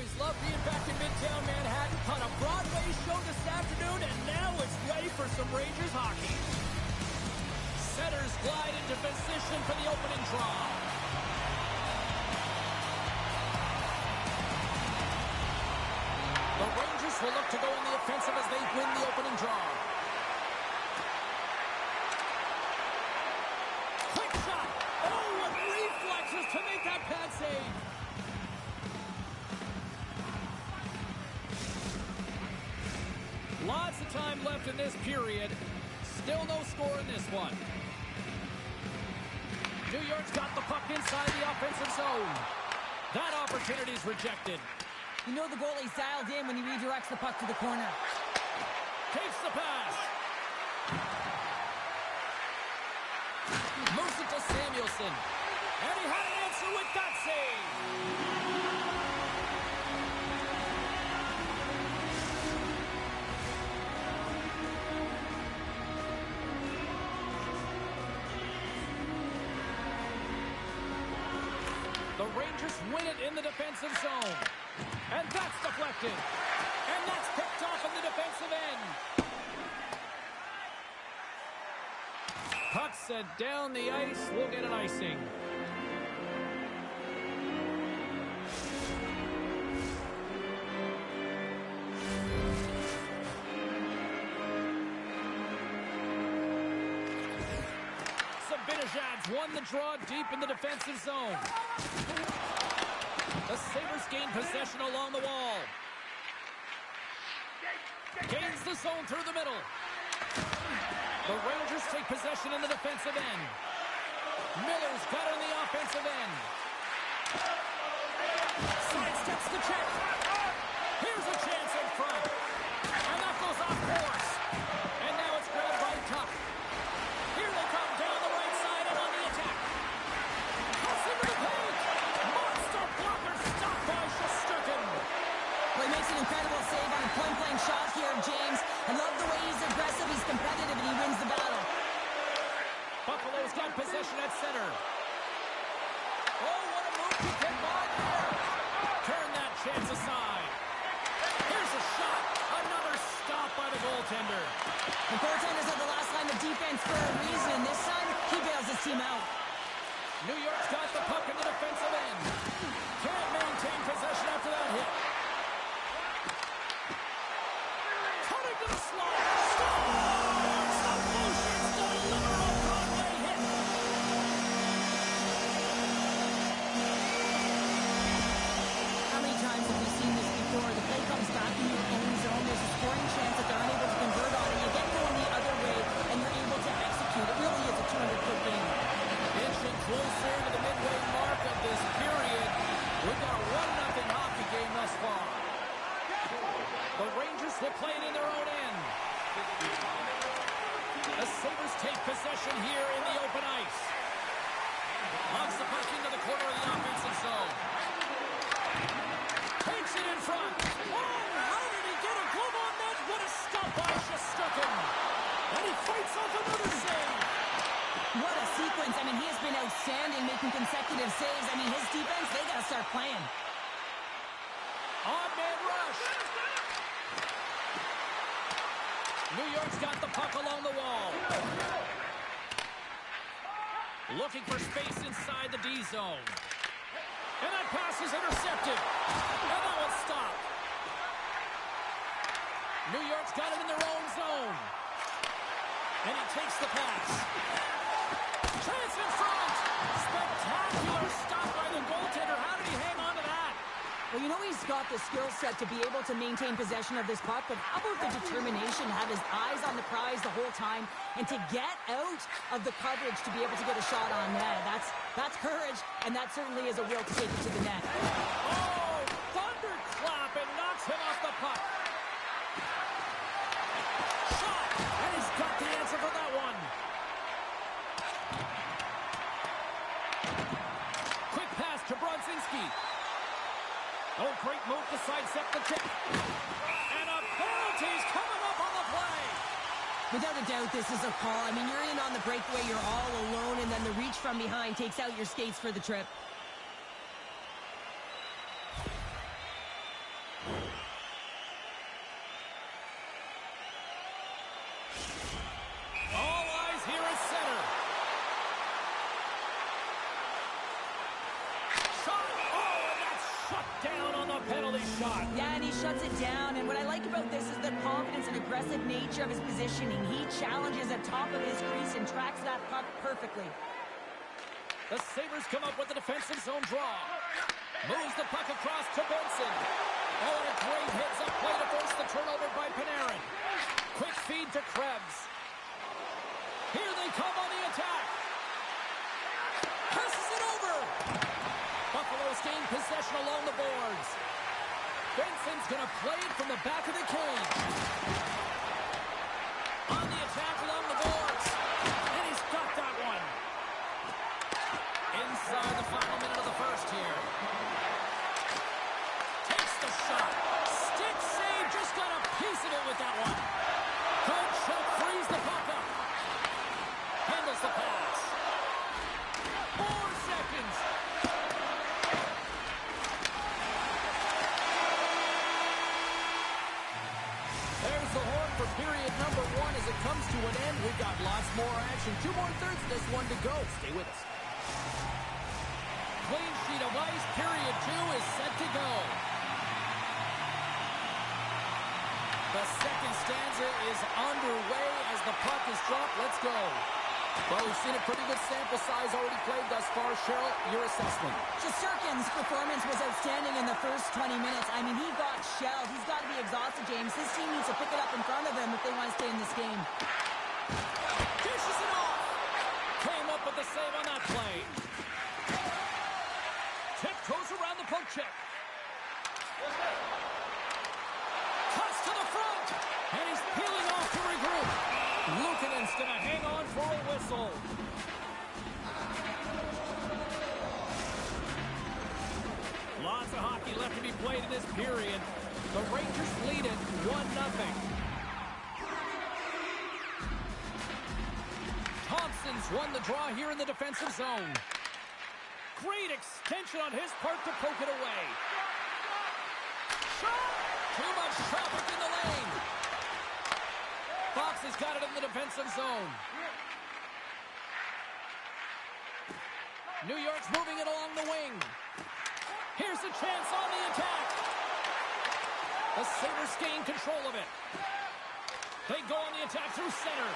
always love being back in Midtown Manhattan. Caught a Broadway show this afternoon, and now it's ready for some Rangers hockey. Setters glide into position for the opening draw. The Rangers will look to go in the offensive as they win the opening draw. Quick shot! Oh, with reflexes to make that pad save! Lots of time left in this period. Still no score in this one. New York's got the puck inside the offensive zone. That opportunity's rejected. You know the goalie's dialed in when he redirects the puck to the corner. Takes the pass. Moves it to Samuelson. And he had an answer with that save. The Rangers win it in the defensive zone. And that's deflected. And that's picked off in the defensive end. Puck set down the ice. We'll get an icing. Zibanejad's won the draw deep in the defensive zone. The Sabres gain possession along the wall. Gains the zone through the middle. The Rangers take possession in the defensive end. Miller's got it in the offensive end. Sidesteps the check. Here's a chance in front. And that goes off course. And now it's grabbed by Tuck. Here they come down the right side and on the attack. Cuts into the paint. Monster blocker stopped by Shesterkin. Well, he makes an incredible save on a point-blank shot here, James. I love the way he's aggressive, he's competitive, and he wins the battle. Buffalo's got possession at center. Oh, what a move to get by there. Turn that chance aside. Here's a shot. Another stop by the goaltender. The goaltenders are the last line of defense for a reason. This time, he bails his team out. New York's got the puck in the defensive end. Can't maintain possession after that hit. Cutting to the slot. Stop! Stop motion's to deliver a Broadway hit. How many times have we seen this before? The play comes back in your own zone. There's a scoring chance that they're unable to convert on it. You get going the other way, and you're able to execute. It really is a 200-foot game. Inching closer to the midway mark of this period. We've got a 1-0 hockey game thus far. The Rangers will play it in their own end. The Sabres take possession here in the open ice. Lobs the puck into the corner of the offensive zone. Takes it in front. Oh, how did he get a glove on that? What a stop by Shesterkin. And he fights off another save. What a sequence. I mean, he has been outstanding, making consecutive saves. I mean, his defense, they got to start playing. Odd man rush. New York's got the puck along the wall. Looking for space inside the D zone. And that pass is intercepted. And that one's stopped. New York's got it in their own zone. And he takes the pass. Chance in front. Spectacular stop by the goaltender. How did he hang on to that? Well, you know he's got the skill set to be able to maintain possession of this puck, but how about the determination to have his eyes on the prize the whole time and to get out of the coverage to be able to get a shot on net? That's courage, and that certainly is a will to take it to the net. Oh, thunderclap, and knocks him off the puck. Shot, and he's got the answer for that one. Quick pass to Brodzinski. Oh, great move to sidestep the check. And a penalty's coming up on the play. Without a doubt, this is a call. I mean, you're in on the breakaway, you're all alone, and then the reach from behind takes out your skates for the trip. shuts it down, and what I like about this is the confidence and aggressive nature of his positioning. He challenges at top of his crease and tracks that puck perfectly. The Sabres come up with the defensive zone draw. Moves the puck across to Benson. Oh, and a great hits up play to force the turnover by Panarin. Quick feed to Krebs. Here they come on the attack. Passes it over. Buffalo's gained possession along the boards. Benson's going to play it from the back of the cage. On the attack along the boards. And he's got that one. Inside the final minute of the first here. Takes the shot. Stick save. Just got a piece of it with that one. Good check. Frees the puck up. Handles the pass. 4 seconds. There's the horn for period number 1 as it comes to an end. We've got lots more action. 2 more thirds of this one to go. Stay with us. Clean sheet of ice. Period 2 is set to go. The second stanza is underway as the puck is dropped. Let's go. Well, we've seen a pretty good sample size already played thus far. Cheryl, your assessment. Shesterkin's performance was outstanding in the first 20 minutes. I mean, he got shelled. He's got to be exhausted, James. His team needs to pick it up in front of him if they want to stay in this game. Dishes it off. Came up with the save on that play. Tiptoes around the poke check. Cuts to the front. And he's peeling off to regroup. Luukkonen's going to hang on for a whistle. Lots of hockey left to be played in this period. The Rangers lead it 1-0. Thompson's won the draw here in the defensive zone. Great extension on his part to poke it away. Shot! Too much traffic in the lane. Fox has got it in the defensive zone. New York's moving it along the wing. Here's a chance on the attack. The Sabres gain control of it. They go on the attack through center.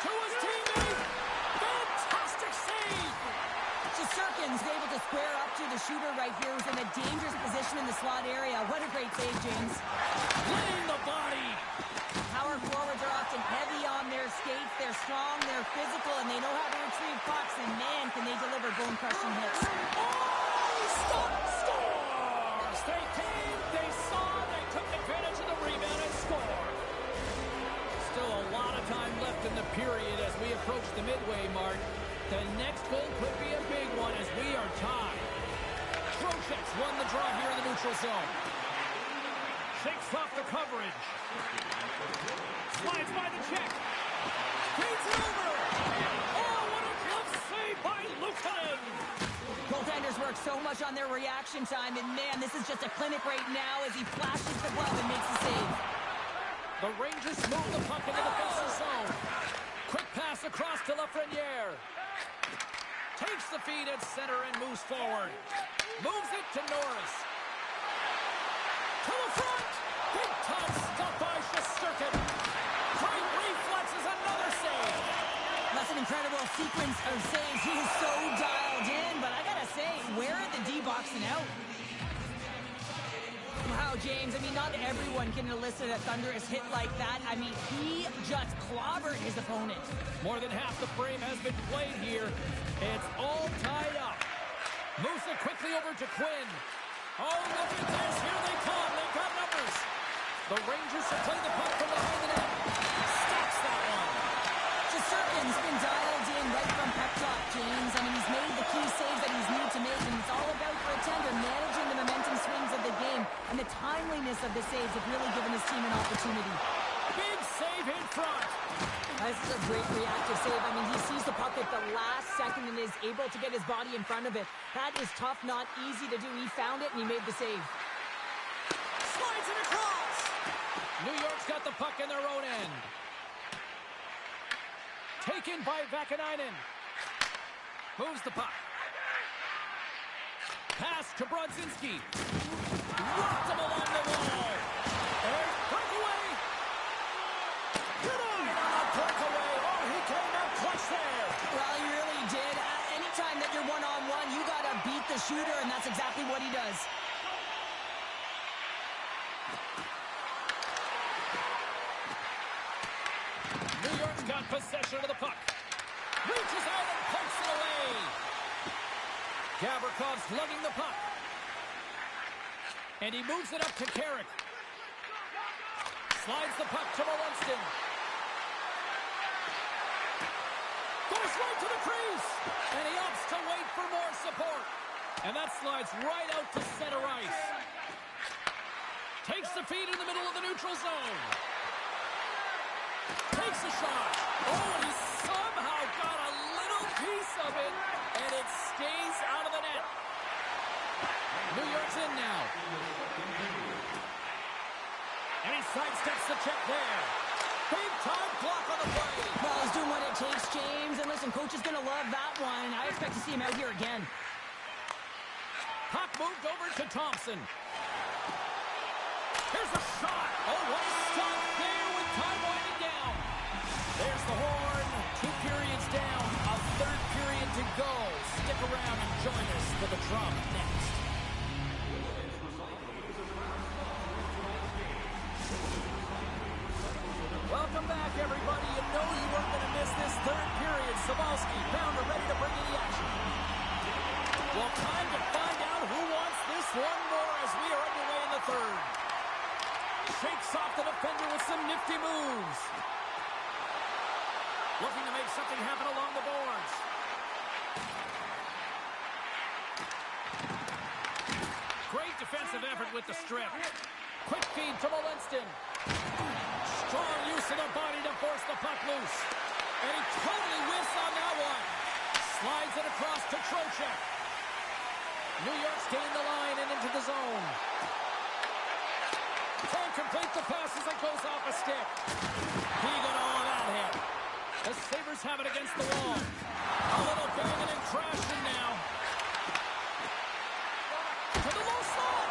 To his teammate. Fantastic save. Shesterkin's able to square up to the shooter right here, who's in a dangerous position in the slot area. What a great save, James. Laying the body. Power forwards are often heavy on their skates. They're strong, they're physical, and they know how to retrieve pucks. And man, can they deliver bone-crushing hits. Oh, stop, scores! They came, they saw, they took advantage of the rebound and scored. Still a lot of time left in the period as we approach the midway mark. The next goal could be a big one as we are tied. Trocheck's won the draw here in the neutral zone. Shakes off the coverage. Slides by the check. Feeds it over. Oh, what a glove save by Luukkonen. Goaltenders work so much on their reaction time, and man, this is just a clinic right now as he flashes the glove and makes the save. The Rangers move the puck into the defensive zone. Quick pass across to Lafreniere. Takes the feed at center and moves forward. Moves it to Norris. To the front. Big time stuff by Shesterkin. Great reflexes, another save. That's an incredible sequence of saves. He is so dialed in, but I gotta say, where are the D boxing out? Wow, James, I mean, not everyone can elicit a thunderous hit like that. I mean, he just clobbered his opponent. More than half the frame has been played here. It's all tied up. Moves it quickly over to Quinn. Oh, look at this. Here they come. They've got numbers. The Rangers have played the puck from behind the net. Stops that one. Shesterkin's been dialed in right from puck top, James. I mean, he's made the key saves that he's needed to make, and it's all about for a tender managing the momentum swings of the game. And the timeliness of the saves have really given his team an opportunity. Big save in front. This is a great reactive save. I mean, he sees the puck at the last second and is able to get his body in front of it. That is tough, not easy to do. He found it, and he made the save. Slides it across. New York's got the puck in their own end. Taken by Vakanainen. Moves the puck. Pass to Brodzinski. Rocked him along the wall. There's breakaway. Good on a breakaway. Oh, he came up clutch there. Well, he really did. Anytime that you're one-on-one, you got to beat the shooter, and that's exactly what he does. New York's got possession of the puck. Reaches out and pokes it away. Gavrikov lugging the puck. And he moves it up to Carrick. Slides the puck to Molinston. Goes right to the crease. And he opts to wait for more support. And that slides right out to center ice. Takes the feed in the middle of the neutral zone. Takes a shot. Oh, and he somehow got a little piece of it. And it stays out of the net. New York's in now. And he sidesteps the check there. Big time block on the play. Well, he's doing what it takes, James. And listen, coach is going to love that one. I expect to see him out here again. Puck moved over to Thompson. Here's a shot. Oh, what a stop there with time winding down. There's the horn. 2 periods down. A third period to go. Stick around and join us for the drama next. Welcome back, everybody. You know you weren't going to miss this third period. Sabalski, Pounder, ready to bring in the action. Well, time to find out who wants this one more as we are underway in the third. Shakes off the defender with some nifty moves. Looking to make something happen along the boards. Great defensive effort with the strip. Quick feed to Molinston. Strong use of the body to force the puck loose. And he totally whiffs on that one. Slides it across to Trocheck. New York's gained the line and into the zone. Can't complete the pass as it goes off a stick. He got all of that hit. The Sabres have it against the wall. A little banging and crashing now. To the low slot.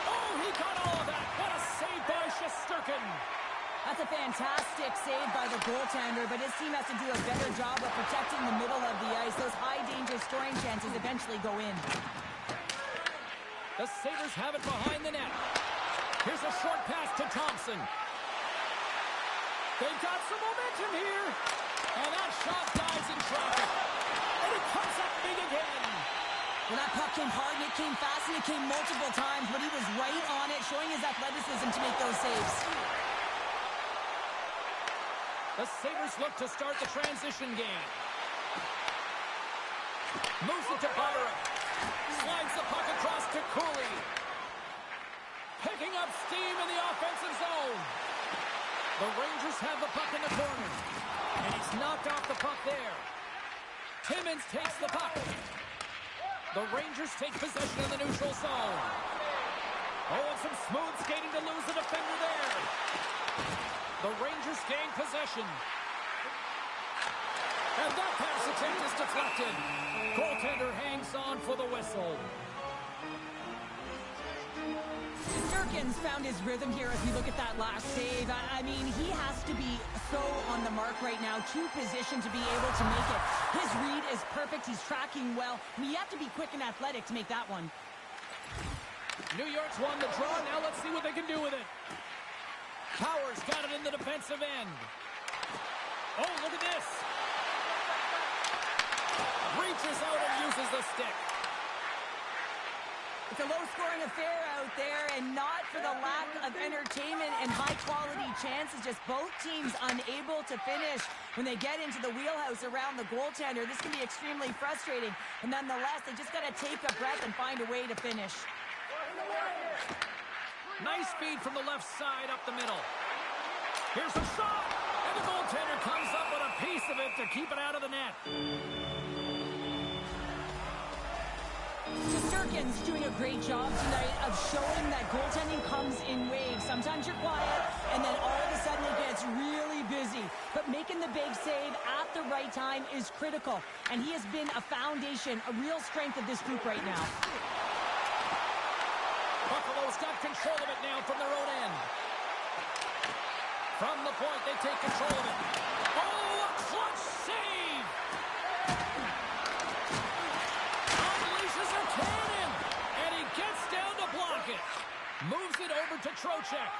Oh, he got all of that. What a save by Shesterkin. That's a fantastic save by the goaltender, but his team has to do a better job of protecting the middle of the ice. Those high-danger scoring chances eventually go in. The Sabres have it behind the net. Here's a short pass to Thompson. They've got some momentum here. And that shot dies in traffic. And it comes up big again. Well, that puck came hard, and it came fast, and it came multiple times, but he was right on it, showing his athleticism to make those saves. The Sabres look to start the transition game. Moves it to Byron. Slides the puck across to Cooley. Picking up steam in the offensive zone. The Rangers have the puck in the corner. And he's knocked off the puck there. Timmins takes the puck. The Rangers take possession in the neutral zone. Oh, and some smooth skating to lose the defender there. The Rangers gain possession. And that pass attempt is deflected. Goaltender hangs on for the whistle. Shesterkin's found his rhythm here as we look at that last save. I mean, he has to be so on the mark right now, to position to be able to make it. His read is perfect. He's tracking well. I mean, you have to be quick and athletic to make that one. New York's won the draw. Now let's see what they can do with it. Powers got it in the defensive end. Oh, look at this. Reaches out and uses the stick. It's a low-scoring affair out there, and not for the lack of entertainment and high-quality chances. Just both teams unable to finish when they get into the wheelhouse around the goaltender. This can be extremely frustrating, and nonetheless, they just got to take a breath and find a way to finish. Nice feed from the left side up the middle. Here's a shot, and the goaltender comes up with a piece of it to keep it out of the net. Shesterkin's doing a great job tonight of showing that goaltending comes in waves. Sometimes you're quiet, and then all of a sudden it gets really busy. But making the big save at the right time is critical, and he has been a foundation, a real strength of this group right now. Buffalo's got control of it now from their own end. From the point, they take control of it. Oh, a clutch save! Unleashes a cannon, and he gets down to block it. Moves it over to Trocheck.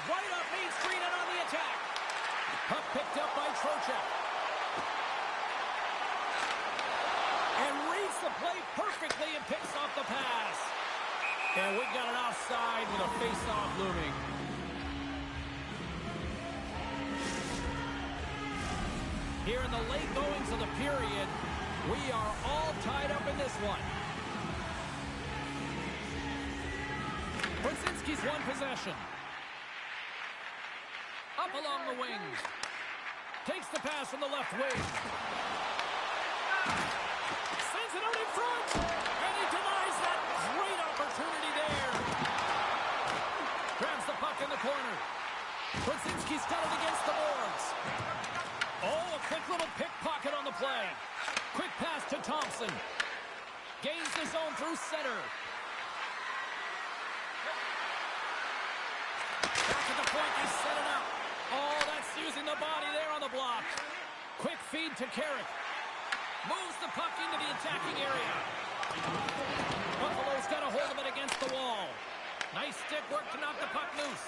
Right up Main Street and on the attack. Puck picked up by Trocheck. And reads the play perfectly and picks off the pass. And we got an offside with a face-off looming. Here in the late goings of the period, we are all tied up in this one. Brzezinski's won possession. Up along the wings. Takes the pass from the left wing. Sends it out in front. And he denies that great opportunity there. Grabs the puck in the corner. Brzezinski's got it against the boards. Oh, a quick little pickpocket on the play. Quick pass to Thompson. Gains the zone through center. Back at the point, they set it up. Oh, that's using the body there on the block. Quick feed to Carrick. Moves the puck into the attacking area. Buffalo's got a hold of it against the wall. Nice stick work to knock the puck loose.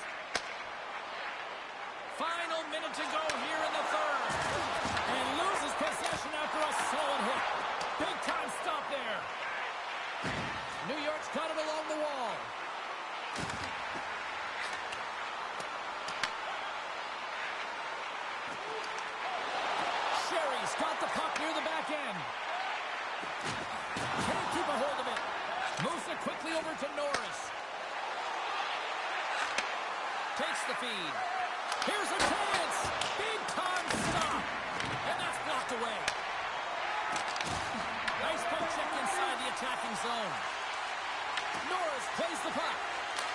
Final minute to go here in the third. And loses possession after a solid hit. Big time stop there. New York's got it along the wall. Sherry's got the puck near the back end. Can't keep a hold of it. Moves it quickly over to Norris. Takes the feed. Here's a chance. Big time stop. And that's blocked away. Nice poke check inside the attacking zone. Norris plays the puck.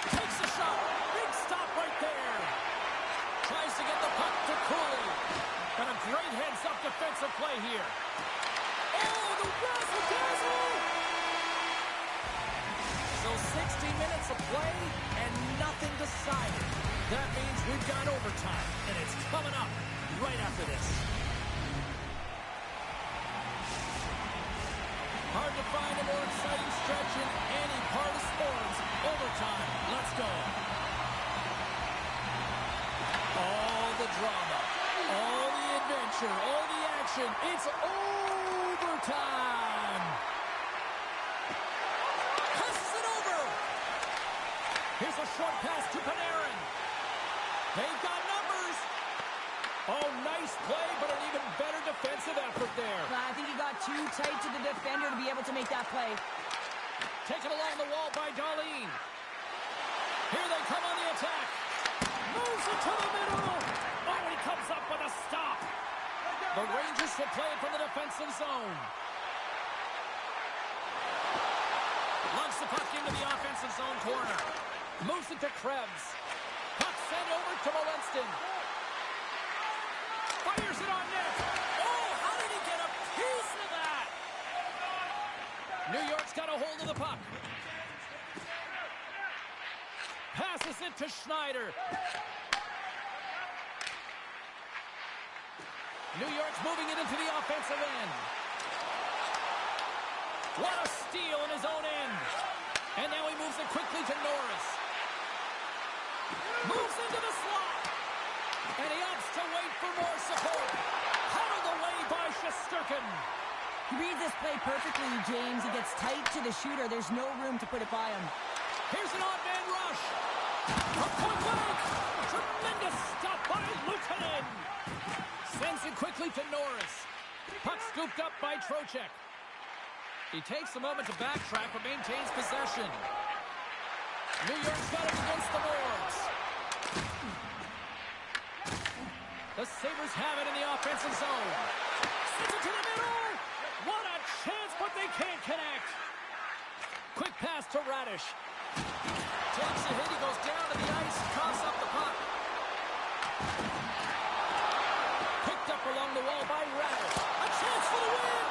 Takes a shot. Big stop right there. Tries to get the puck to Cooley. And a great heads-up defensive play here. Oh, the razzle-dazzle! So 60 minutes of play and nothing decided. That means we've got overtime, and it's coming up right after this. Hard to find a more exciting stretch in any part of sports. Overtime. Let's go. All the drama, all the adventure, all the action. It's overtime. Passes it over. Here's a short pass to Panarin. They've got numbers. Oh, nice play, but an even better defensive effort there. I think he got too tight to the defender to be able to make that play. Taken along the wall by Darlene. Here they come on the attack. Moves it to the middle. Oh, he comes up with a stop. The Rangers will play it from the defensive zone. Lugs the puck into the offensive zone corner. Moves it to Krebs. Puck sent over to Walenston. Fires it on net. Oh, how did he get a piece of that? New York's got a hold of the puck. Passes it to Schneider. New York's moving it into the offensive end. What a steal in his own end. And now he moves it quickly to Norris. Moves into the slot. And he opts to wait for more support. Huddled away by Shesterkin. He reads this play perfectly, James. He gets tight to the shooter. There's no room to put it by him. Here's an odd man rush. From point blank. Tremendous stop by Luukkonen. Sends it quickly to Norris. Puck scooped up by Trocheck. He takes a moment to backtrack but maintains possession. New York's got it against the boards. The Sabres have it in the offensive zone. Sends it to the middle. What a chance, but they can't connect. Quick pass to Radish. Takes a hit. He goes down to the ice and coughs up the puck. Picked up along the wall by Radish. A chance for the win.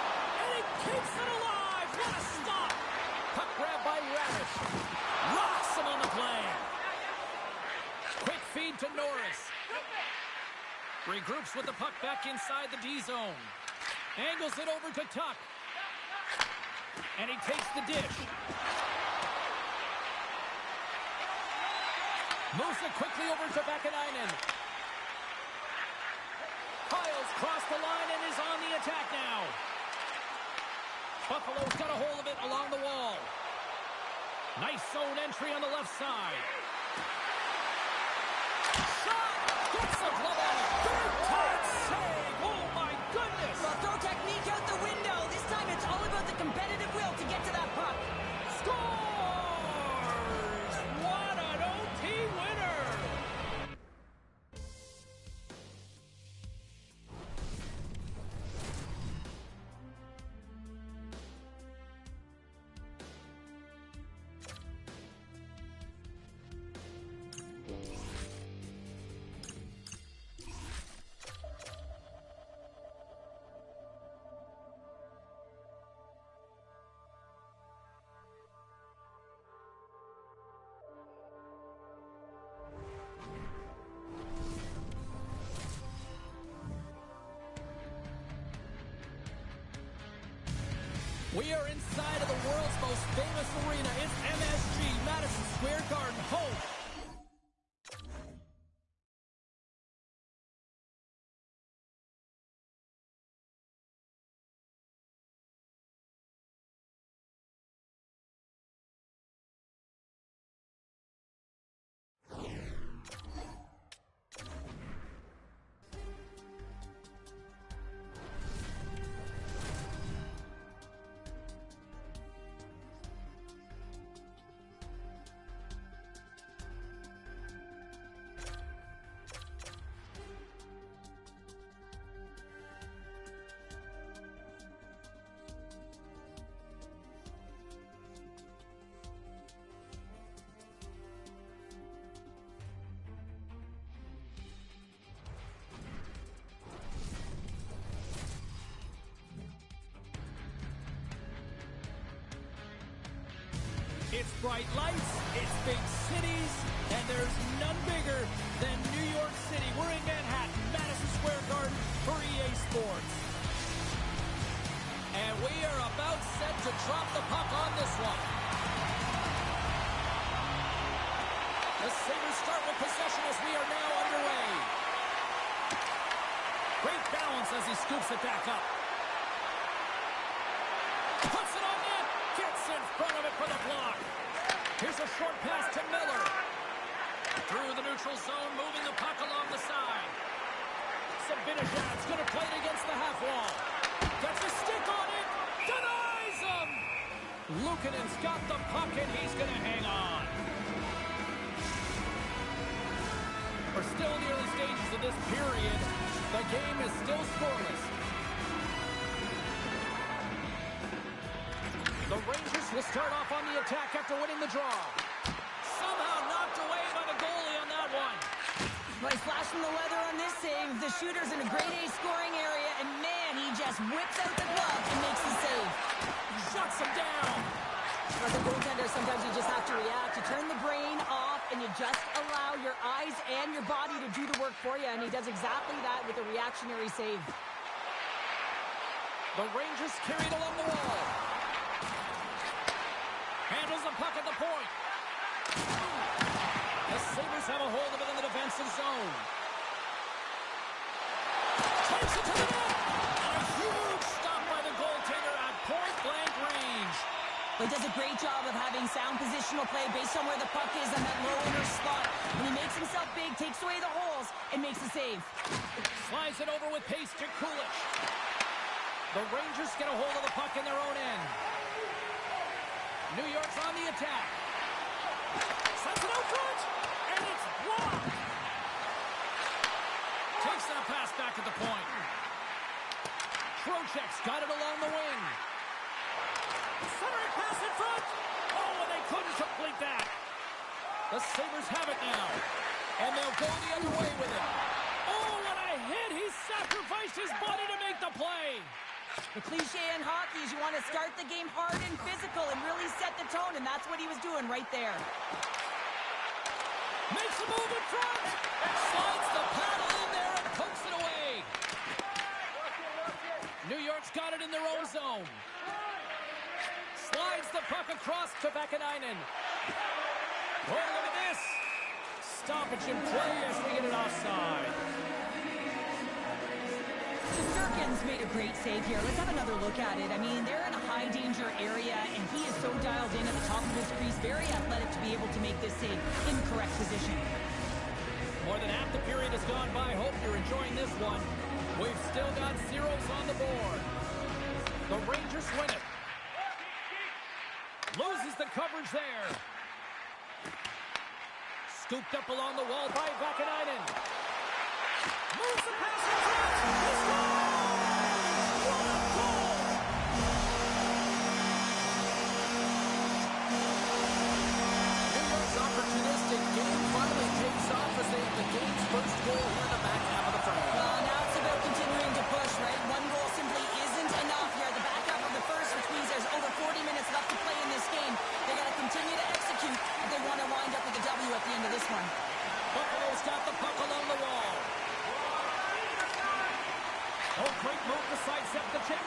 And he keeps it alive. What a stop. Puck grab by Radish. feed to Norris. Regroups with the puck back inside the D zone. Angles it over to Tuck. And he takes the dish. Moves it quickly over to Vakanainen. Kyle's crossed the line and is on the attack now. Buffalo's got a hold of it along the wall. Nice zone entry on the left side. Shot! Gets the glove on it. Third-time save! Oh, my goodness! Well, throw technique out the window. This time it's all about the competitive will to get to that puck. Scores! What an OT winner! We are inside of the world's most famous arena. It's MSG, Madison Square Garden, home. It's bright lights, it's big cities, and there's none bigger than New York City. We're in Manhattan, Madison Square Garden for EA Sports. And we are about set to drop the puck on this one. The Sabres start with possession as we are now underway. Great balance as he scoops it back up. Puts it on net. Gets in front of it for the block. Here's a short pass to Miller. Through the neutral zone, moving the puck along the side. Sabinajad's going to play it against the half wall. Gets a stick on it. Denies him. Luukkonen's got the puck, and he's going to hang on. We're still in the early stages of this period. The game is still scoreless. The Rangers will start off on the attack after winning the draw. Somehow knocked away by the goalie on that one. Well, he's flashing the leather on this save. The shooter's in a grade A scoring area, and man, he just whips out the glove and makes the save. Shuts him down. As a goaltender, sometimes you just have to react. You turn the brain off, and you just allow your eyes and your body to do the work for you, and he does exactly that with a reactionary save. The Rangers carried along the wall. Handles the puck at the point. The Sabres have a hold of it in the defensive zone. Takes it to the net. A huge stop by the goaltender at point-blank range. He does a great job of having sound positional play based on where the puck is on that low inner spot. When he makes himself big, takes away the holes, and makes a save. Slides it over with pace to Kulich. The Rangers get a hold of the puck in their own end. New York's on the attack. Sends it out front, and it's blocked. Takes that pass back at the point. Trocheck's got it along the wing. Centering pass in front. Oh, and they couldn't complete that. The Sabres have it now, and they'll go the other way with it. Oh, what a hit. He sacrificed his body to make the play. The cliche in hockey is you want to start the game hard and physical and really set the tone, and that's what he was doing right there. Makes a move in front. puck across to Vakanainen. Oh, look at this. Stoppage in play as we get it offside. Shesterkin's made a great save here. Let's have another look at it. I mean, they're in a high-danger area, and he is so dialed in at the top of his crease. Very athletic to be able to make this save in correct position. More than half the period has gone by. Hope you're enjoying this one. We've still got zeros on the board. The Rangers win it. Loses the coverage there. Scooped up along the wall by Vakanainen. Moves the pass in front. He scores! What a goal! New York's opportunistic game finally takes off as they have the game's first goal here in the back half of the frame. Well, now it's about continuing to push, right? One goal simply isn't enough here at the back half of the first, which means there's over 40 minutes left to play in this game. They got to continue to execute if they want to wind up with a W at the end of this one. Buffalo's got the puck along the wall. Oh, great move to sidestep the check.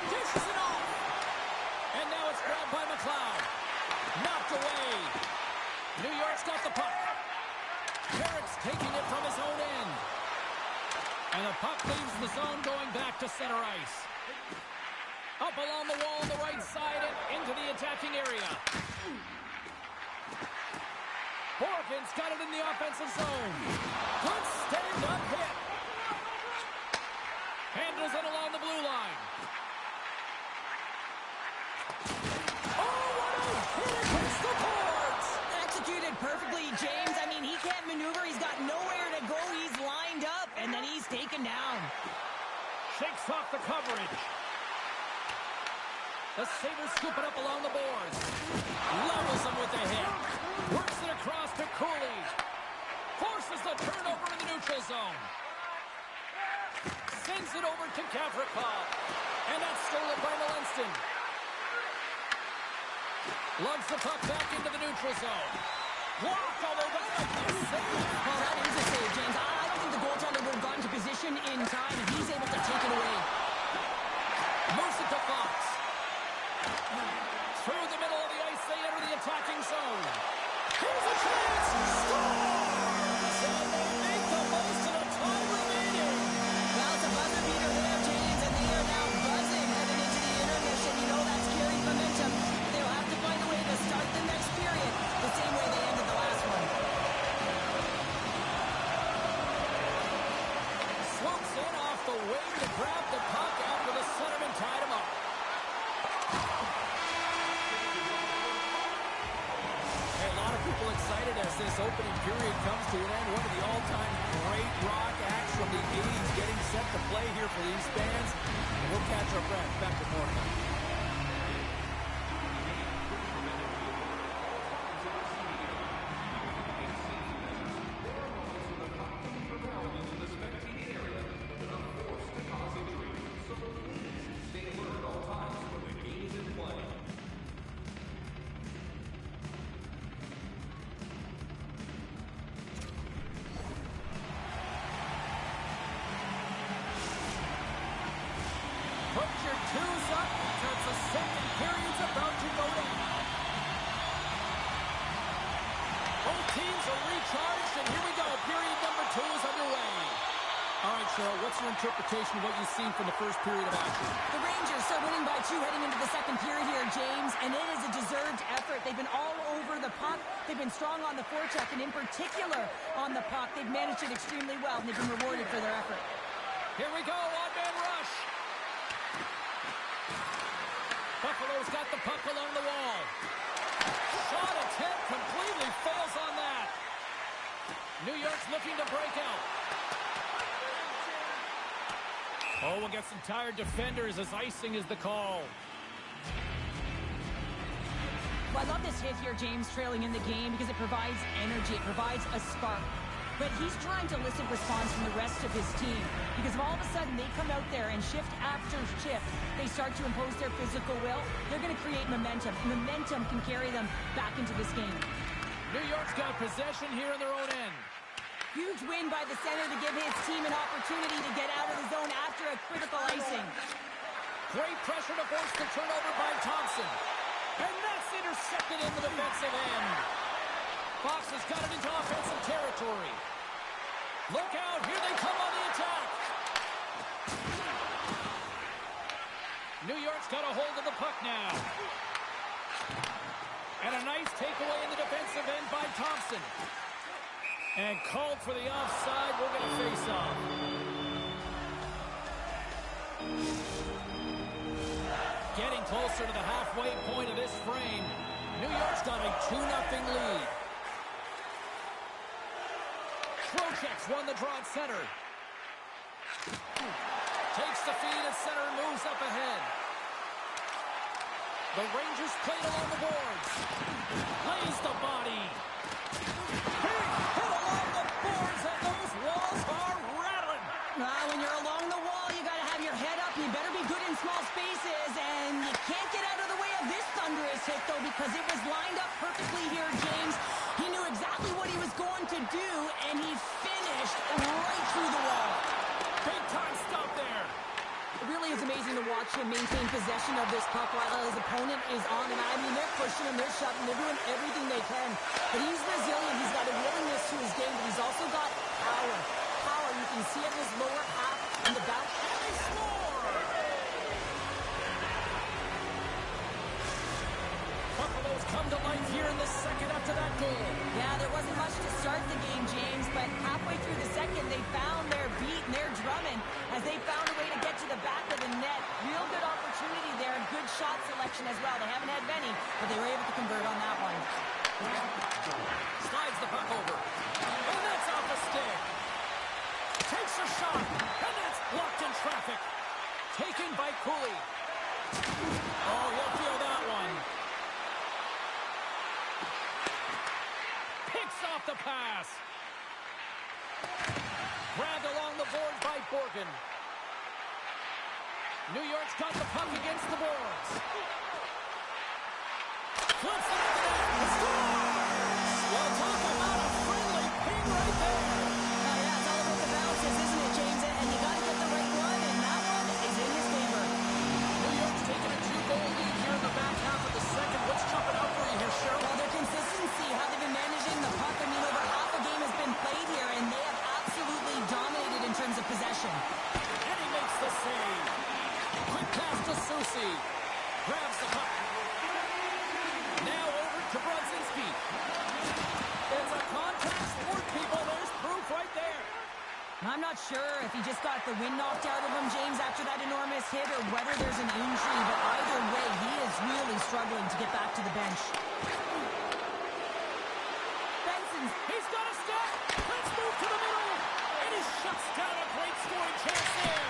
Dishes it off. And now it's grabbed by McLeod. Knocked away. New York's got the puck. Carrick's taking it from his own end. And the puck leaves the zone going back to center ice. Up along the wall on the right side and into the attacking area. Horgan's got it in the offensive zone. Good stand-up hit. Handles it along the blue line. Oh, what a hit against the boards! Executed perfectly, James. I mean, he can't maneuver. He's got nowhere to go. He's lined up, and then he's taken down. Shakes off the coverage. The Sabres scoop it up along the boards. Levels him with the hit. Works it across to Cooley. Forces the turnover in the neutral zone. Sends it over to Gavrikov. And that's stolen by Malinston. Lugs the puck back into the neutral zone. Blocked, although that might be a save. Well, that is a save, James. I don't think the goaltender would have gotten to position in time, and he's able to take it away. Moves it to Fox. Through the middle of the ice, they enter the attacking zone. Here's a chance! Scores! And they make the most of the time remaining. Well, it's a buzzer beater there, James, and they are now buzzing heading into the intermission. You know that's carrying momentum. They'll have to find a way to start the next period the same way they ended the last one. Swoops in off the wing to grab the puck after the centerman tied him up. Hey, a lot of people excited as this opening period comes to an end. One of the all-time great rock acts from the 80s getting set to play here for these fans. And we'll catch our breath. Back to more time. Put your twos up because the second period's about to go down. Both teams are recharged, and here we go. Period number 2 is underway. All right, Cheryl, what's your interpretation of what you've seen from the first period of action? The Rangers are winning by 2 heading into the second period here, James, and it is a deserved effort. They've been all over the puck. They've been strong on the forecheck, and in particular on the puck. They've managed it extremely well, and they've been rewarded for their effort. Here we go, one-man rush. Buffalo's got the puck along the wall. Shot attempt completely fails on that. New York's looking to break out. Oh, we'll get some tired defenders as icing is the call. Well, I love this hit here, James, trailing in the game because it provides energy. It provides a spark. But he's trying to elicit response from the rest of his team because if all of a sudden they come out there and shift after shift, they start to impose their physical will, they're going to create momentum. Momentum can carry them back into this game. New York's got possession here in their own end. Huge win by the center to give his team an opportunity to get out of the zone after a critical icing. Great pressure to force the turnover by Thompson. And that's intercepted in the defensive end. Fox has got it into offensive territory. Look out, here they come on the attack. New York's got a hold of the puck now. And a nice takeaway in the defensive end by Thompson. And called for the offside. We're going to face off. Getting closer to the halfway point of this frame. New York's got a 2-0 lead. Trocheck's won the draw at center. Takes the feed at center and moves up ahead. The Rangers played along the boards. Lays the body. Big hit along the boards, and those walls are rattling. When you're along the wall, you got to have your head up. You better be good in small spaces, and you can't get out of the way of this thunderous hit, though, because it was lined up perfectly here, James. He knew exactly what he was going to do, and he finished right through the wall. Big time stop there. It really is amazing to watch him maintain possession of this puck while his opponent is on. And I mean, they're pushing him, they're shoving, they're doing everything they can. But he's resilient. He's got a willingness to his game, but he's also got power. Power, you can see it in his lower half in the back. And they score! Buffalo's come to life here in the second after that goal. Yeah, there wasn't much to start the game, James, but halfway through the second, they found their beat and their drumming as they found a way to get to the back of the net. Real good opportunity there and good shot selection as well. They haven't had many, but they were able to convert on that one. Slides the puck over. And that's off the stick. Takes a shot, and that's blocked in traffic. Taken by Cooley. Oh, you'll feel that one. Picks off the pass. Grabbed along the board by Borgen. New York's got the puck against the boards. Flips it into the net. Scores! Well, talk about a friendly ping right there. Yeah, it's all about the bounces, isn't it, James? And you got to get the right one, and that one is in his favor. New York's taking a 2-goal lead here in the back half of the second. What's jumping out for you here, Cheryl? Well, their consistency, how they've been managing the puck. I mean, over half a game has been played here, and they have absolutely dominated in terms of possession. And he makes the save. Quick pass to Susie. Grabs the puck. Now over to Brodzinski. It's a contact sport, people. There's proof right there. I'm not sure if he just got the wind knocked out of him, James, after that enormous hit, or whether there's an injury, but either way, he is really struggling to get back to the bench. Benson's, He's got a step. Let's move to the middle. And he shuts down a great scoring chance there.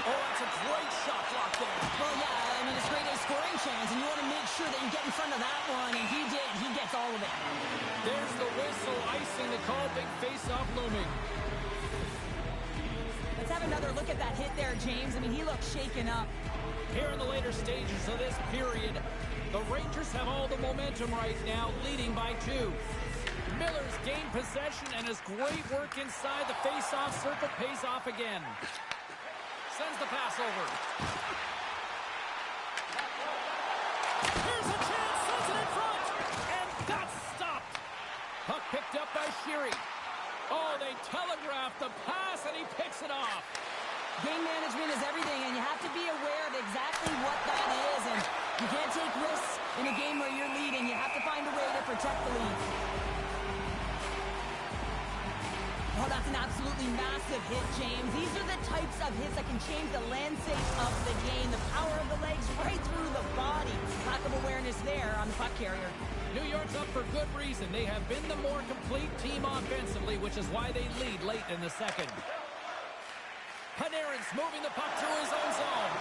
Oh, that's a great shot block there. well, yeah, I mean, it's a great scoring chance, and you want to make sure that you get in front of that one, and he did. He gets all of it. There's the whistle, icing the call. Big face-off looming. Let's have another look at that hit there, James. I mean, he looks shaken up. Here in the later stages of this period, the Rangers have all the momentum right now, leading by 2. Miller's gained possession, and his great work inside the face-off circle pays off again. Sends the pass over. Here's a chance, sends it in front, and got stopped. Puck picked up by Sheary. Oh, they telegraphed the pass, and he picks it off. Game management is everything, and you have to be aware of exactly what that is, and you can't take risks in a game where you're leading. You have to find a way to protect the lead. Oh, that's an absolutely massive hit, James. These are the types of hits that can change the landscape of the game. The power of the legs right through the body. Lack of awareness there on the puck carrier. New York's up for good reason. They have been the more complete team offensively, which is why they lead late in the second. Panarin's moving the puck through his own zone.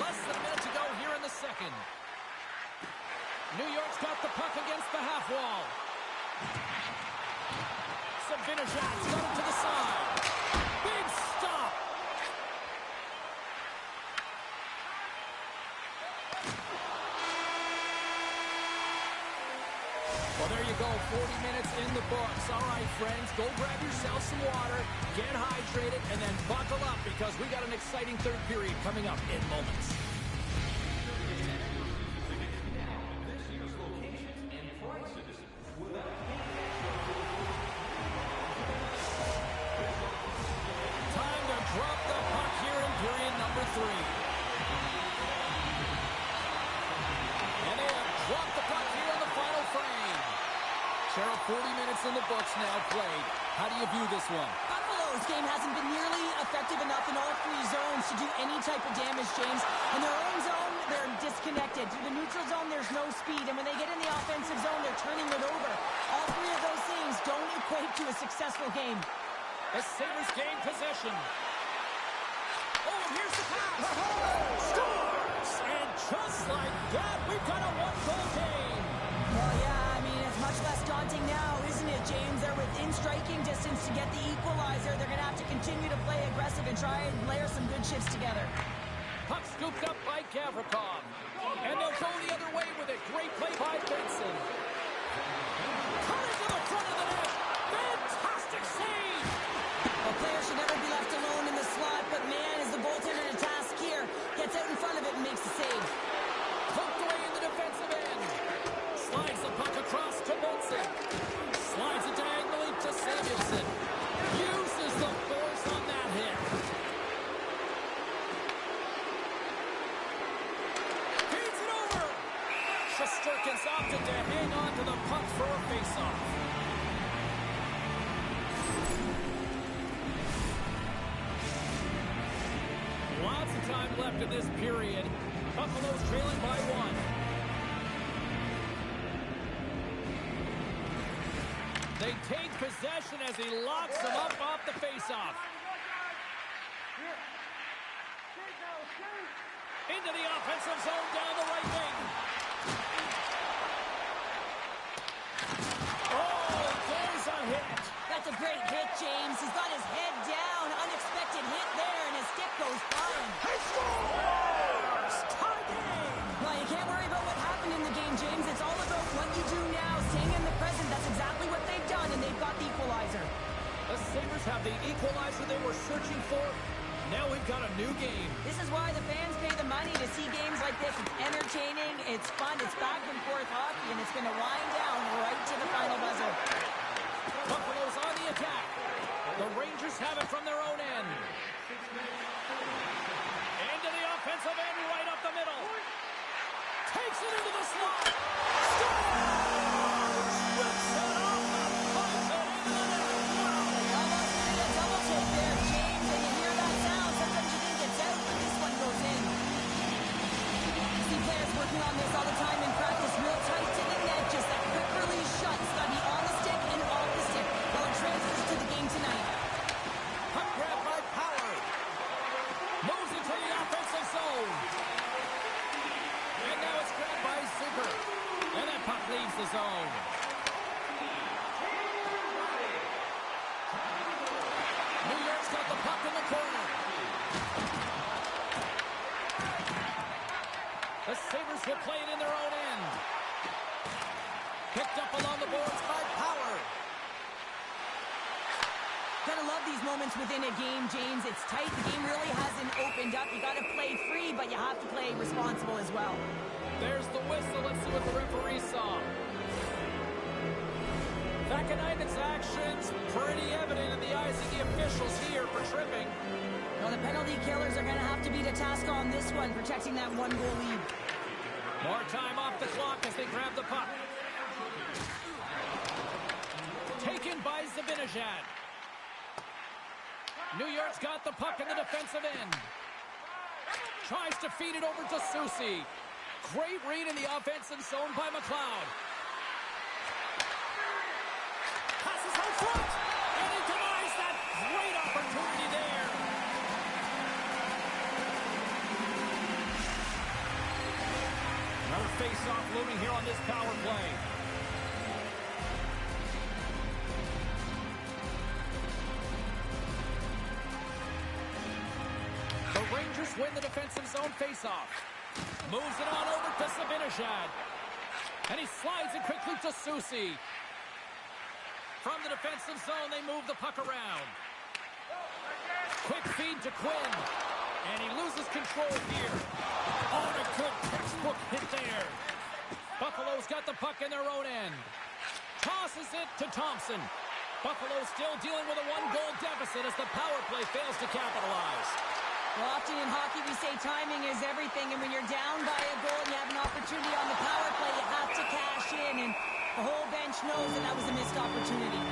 Less than a minute to go here in the second. New York's got the puck against the half wall. Sabinajad's got it to the side. Big stop. Well, there you go. 40 minutes in the books. All right, friends, go grab yourself some water, get hydrated, and then buckle up because we got an exciting third period coming up in moments. minutes now played. How do you view this one? Buffalo's game hasn't been nearly effective enough in all three zones to do any type of damage, James. In their own zone, they're disconnected. Through the neutral zone, there's no speed. And when they get in the offensive zone, they're turning it over. All three of those things don't equate to a successful game. The Sabres gain possession. Oh, here's the pass. Scores! And just like that, we've got a one-goal game. Well, yeah, I mean, it's much less daunting now, isn't it, James? They're within striking distance to get the equalizer. They're going to have to continue to play aggressive and try and layer some good shifts together. Puck scooped up by Gavrikov. And they'll go the other way with it. Great play by Benson. Coming to the front of the net. Fantastic save. A player should never be left alone in the slot, but man, is the goaltender to task here. Gets out in front of it and makes the save. Poked away in the defensive end. Slides the puck across to Benson. Slides it diagonally to Samuelson. Uses the force on that hit. Feeds it over. Shesterkin's opted to hang on to the puck for a faceoff. Lots of time left in this period. Buffalo's trailing by 1. They take possession as he locks them up off the faceoff. Into the offensive zone down the right wing. Oh, there's a hit. That's a great hit, James. He's got his head down. Unexpected hit there, and his stick goes flying. He scores! Tie game! Well, you can't worry about what happened in the game, James. It's all about what you do now, staying in the present. That's exactly what they've done, and they've got the equalizer. The Sabres have the equalizer they were searching for. Now we've got a new game. This is why the fans pay the money to see games like this. It's entertaining, it's fun, it's back and forth hockey, and it's going to wind down right to the final buzzer. Buffalo's on the attack. The Rangers have it from their own end. Into the offensive end, right up the middle. Takes it into the slot. Scores! Rips it off the post and into the net. Wow! Almost did a double take there, James, and you hear that sound. Sometimes you think it's out, but this one goes in. You see players working on this all the time in practice, real tight to the net, just that quick release shot. It's got to be on the stick and off the stick. Well, it transfers to the game tonight. Puck grab by Power. Moves into the offensive zone. And now it's grabbed by Zucker. And that puck leaves the zone. New York's got the puck in the corner. The Sabres will play it in their own end. Picked up along the boards by Power. Gotta love these moments within a game, James. It's tight. The game really hasn't opened up. You gotta play free, but you have to play responsible as well. There's the whistle. Let's see what the referee saw. Vakanainen's actions pretty evident in the eyes of the officials here for tripping. Well, the penalty killers are gonna have to be the task on this one, protecting that one-goal lead. More time off the clock as they grab the puck. Taken by Zibanejad. New York's got the puck in the defensive end. Tries to feed it over to Soucy. Great read in the offensive zone by McLeod. Passes home front. And he denies that great opportunity there. Another face-off looming here on this power play. The Rangers win the defensive zone face-off. Moves it on over to Zibanejad. And he slides it quickly to Soucy. From the defensive zone, they move the puck around. Quick feed to Quinn. And he loses control here. Oh, and a good textbook hit there. Buffalo's got the puck in their own end. Tosses it to Thompson. Buffalo still dealing with a one-goal deficit as the power play fails to capitalize. Well, often in hockey we say timing is everything, and when you're down by a goal and you have an opportunity on the power play, you have to cash in. And The whole bench knows that was a missed opportunity.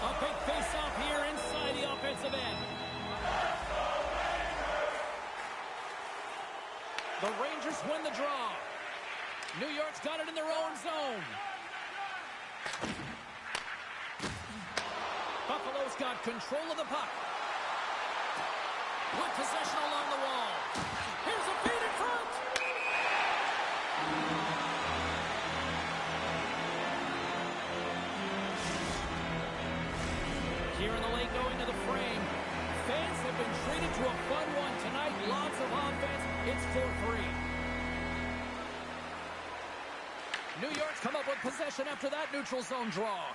A big face-off here inside the offensive end. The Rangers win the draw. New York's got it in their own zone. Buffalo's got control of the puck. With possession along the wall. Here's a feed in front. Here in the late going to the frame. Fans have been treated to a fun one tonight. Lots of offense. It's 4-3. New York's come up with possession after that neutral zone draw.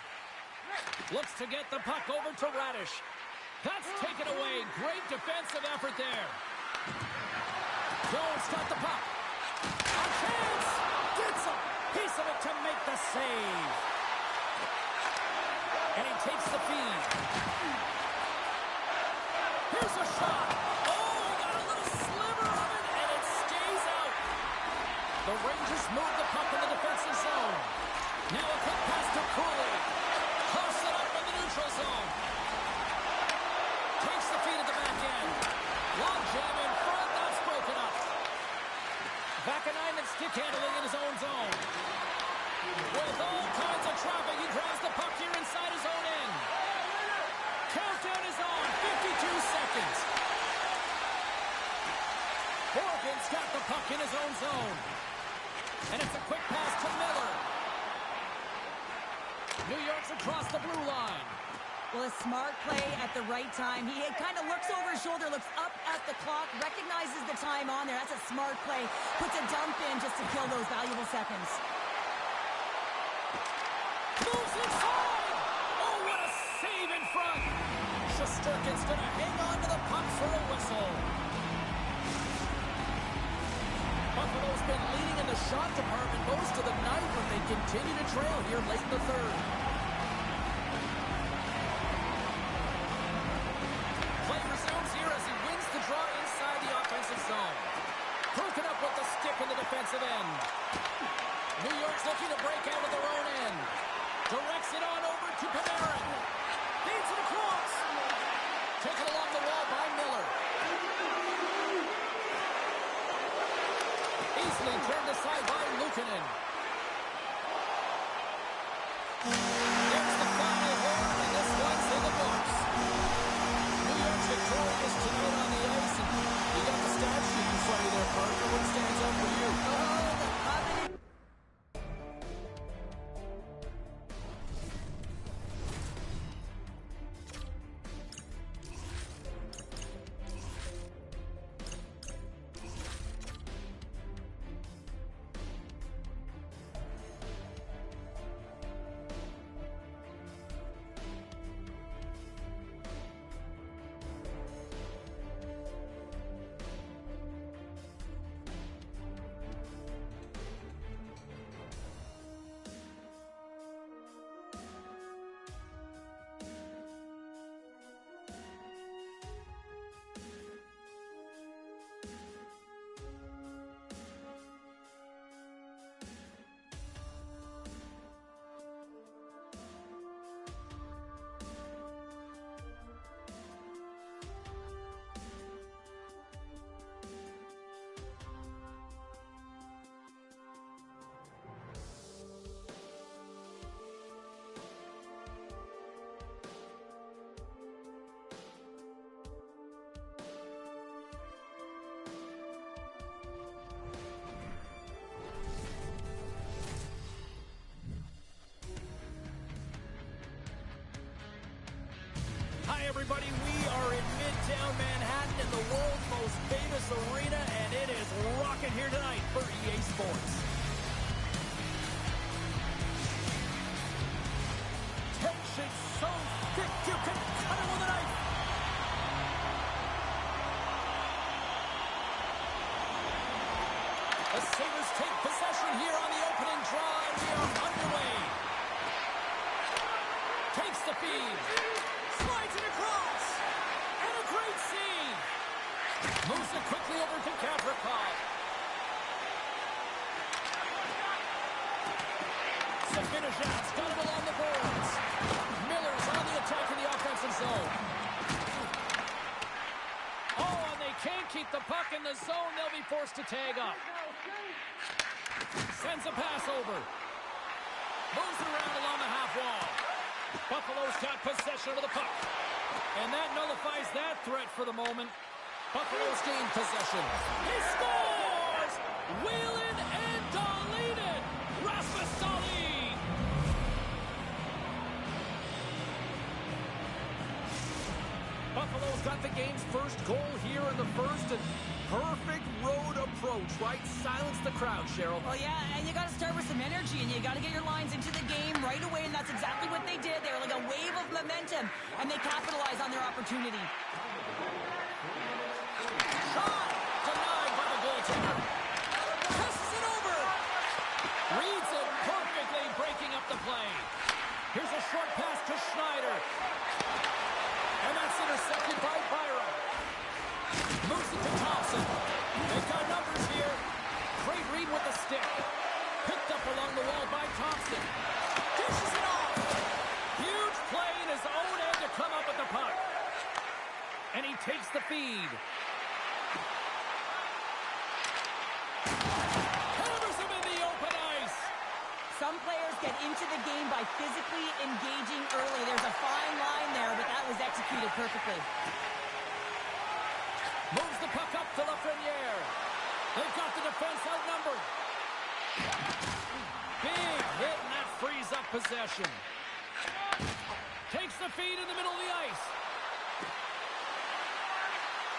Looks to get the puck over to Radish. That's taken away. Great defensive effort there. Jones got the puck. A chance. Gets a piece of it to make the save. And he takes the feed. Here's a shot. Oh, got a little sliver of it, and it stays out. The Rangers move the puck in the defensive zone. Now a quick pass to Cooley. Toss it up in the neutral zone. Takes the feed at the back end. Long jam in front. That's broken up. Vakanainen stick handling in his own zone. With all kinds of traffic, he grabs the puck here inside his own end. Countdown is on. 52 seconds. Morgan's got the puck in his own zone. And it's a quick pass to Miller. New York's across the blue line. Well, a smart play at the right time. He kind of looks over his shoulder, looks up at the clock, recognizes the time on there. That's a smart play. Puts a dump in just to kill those valuable seconds. Moves inside! Oh, what a save in front! Shesterkin's going to hang on to the puck for a whistle. Buffalo's been leading in the shot department most of the night when they continue to trail here late in the third. Play resumes here as he wins the draw inside the offensive zone. Broken up with the stick in the defensive end. New York's looking to break out of their own end. Directs it on over to Panarin. Feeds it across. Taken along the wall by Miller. Easily turned aside by Luukkonen. There's the final horn, and this one's in the books. New York's victorious tonight on the ice, and you got the stat sheet in front of you there, Parker. What stands out for you? Oh, the covenant. Hi, everybody. We are in Midtown Manhattan in the world's most famous arena, and it is rocking here tonight for EA Sports. Tension so thick you can cut it with a knife. The Sabres take possession here on the opening draw, and we are underway. Takes the feed. Slides it across. And a great save. Moves it quickly over to Gavrikov. Minajat's got him along the boards. Miller's on the attack in the offensive zone. Oh, and they can't keep the puck in the zone. They'll be forced to tag up. Sends a pass over. Moves it around along the half wall. Buffalo's got possession of the puck. And that nullifies that threat for the moment. Buffalo's gained possession. He scores! Wheeling and Dahlin! Rasmus Dahlin! Buffalo's got the game's first goal here in the first, and perfect road approach, right? Silence the crowd, Cheryl. Well, yeah, and you got to start with some energy, and you got to get your lines into the game right away, and that's exactly what they did. They were like a wave of momentum, and they capitalized on their opportunity. Shot! Denied by the goaltender. Passes it over! Reads it perfectly, breaking up the play. Here's a short pass to Schneider. And that's intercepted by Byron. Moves it to Thompson. They've got numbers here. Great read with the stick. Picked up along the wall by Thompson. Dishes it off. Huge play in his own end to come up with the puck. And he takes the feed. Hammers him in the open ice. Some players get into the game by physically engaging early. There's a fine line there, but that was executed perfectly. Moves the puck up to Lafreniere. They've got the defense outnumbered. Big hit, and that frees up possession. Takes the feed in the middle of the ice.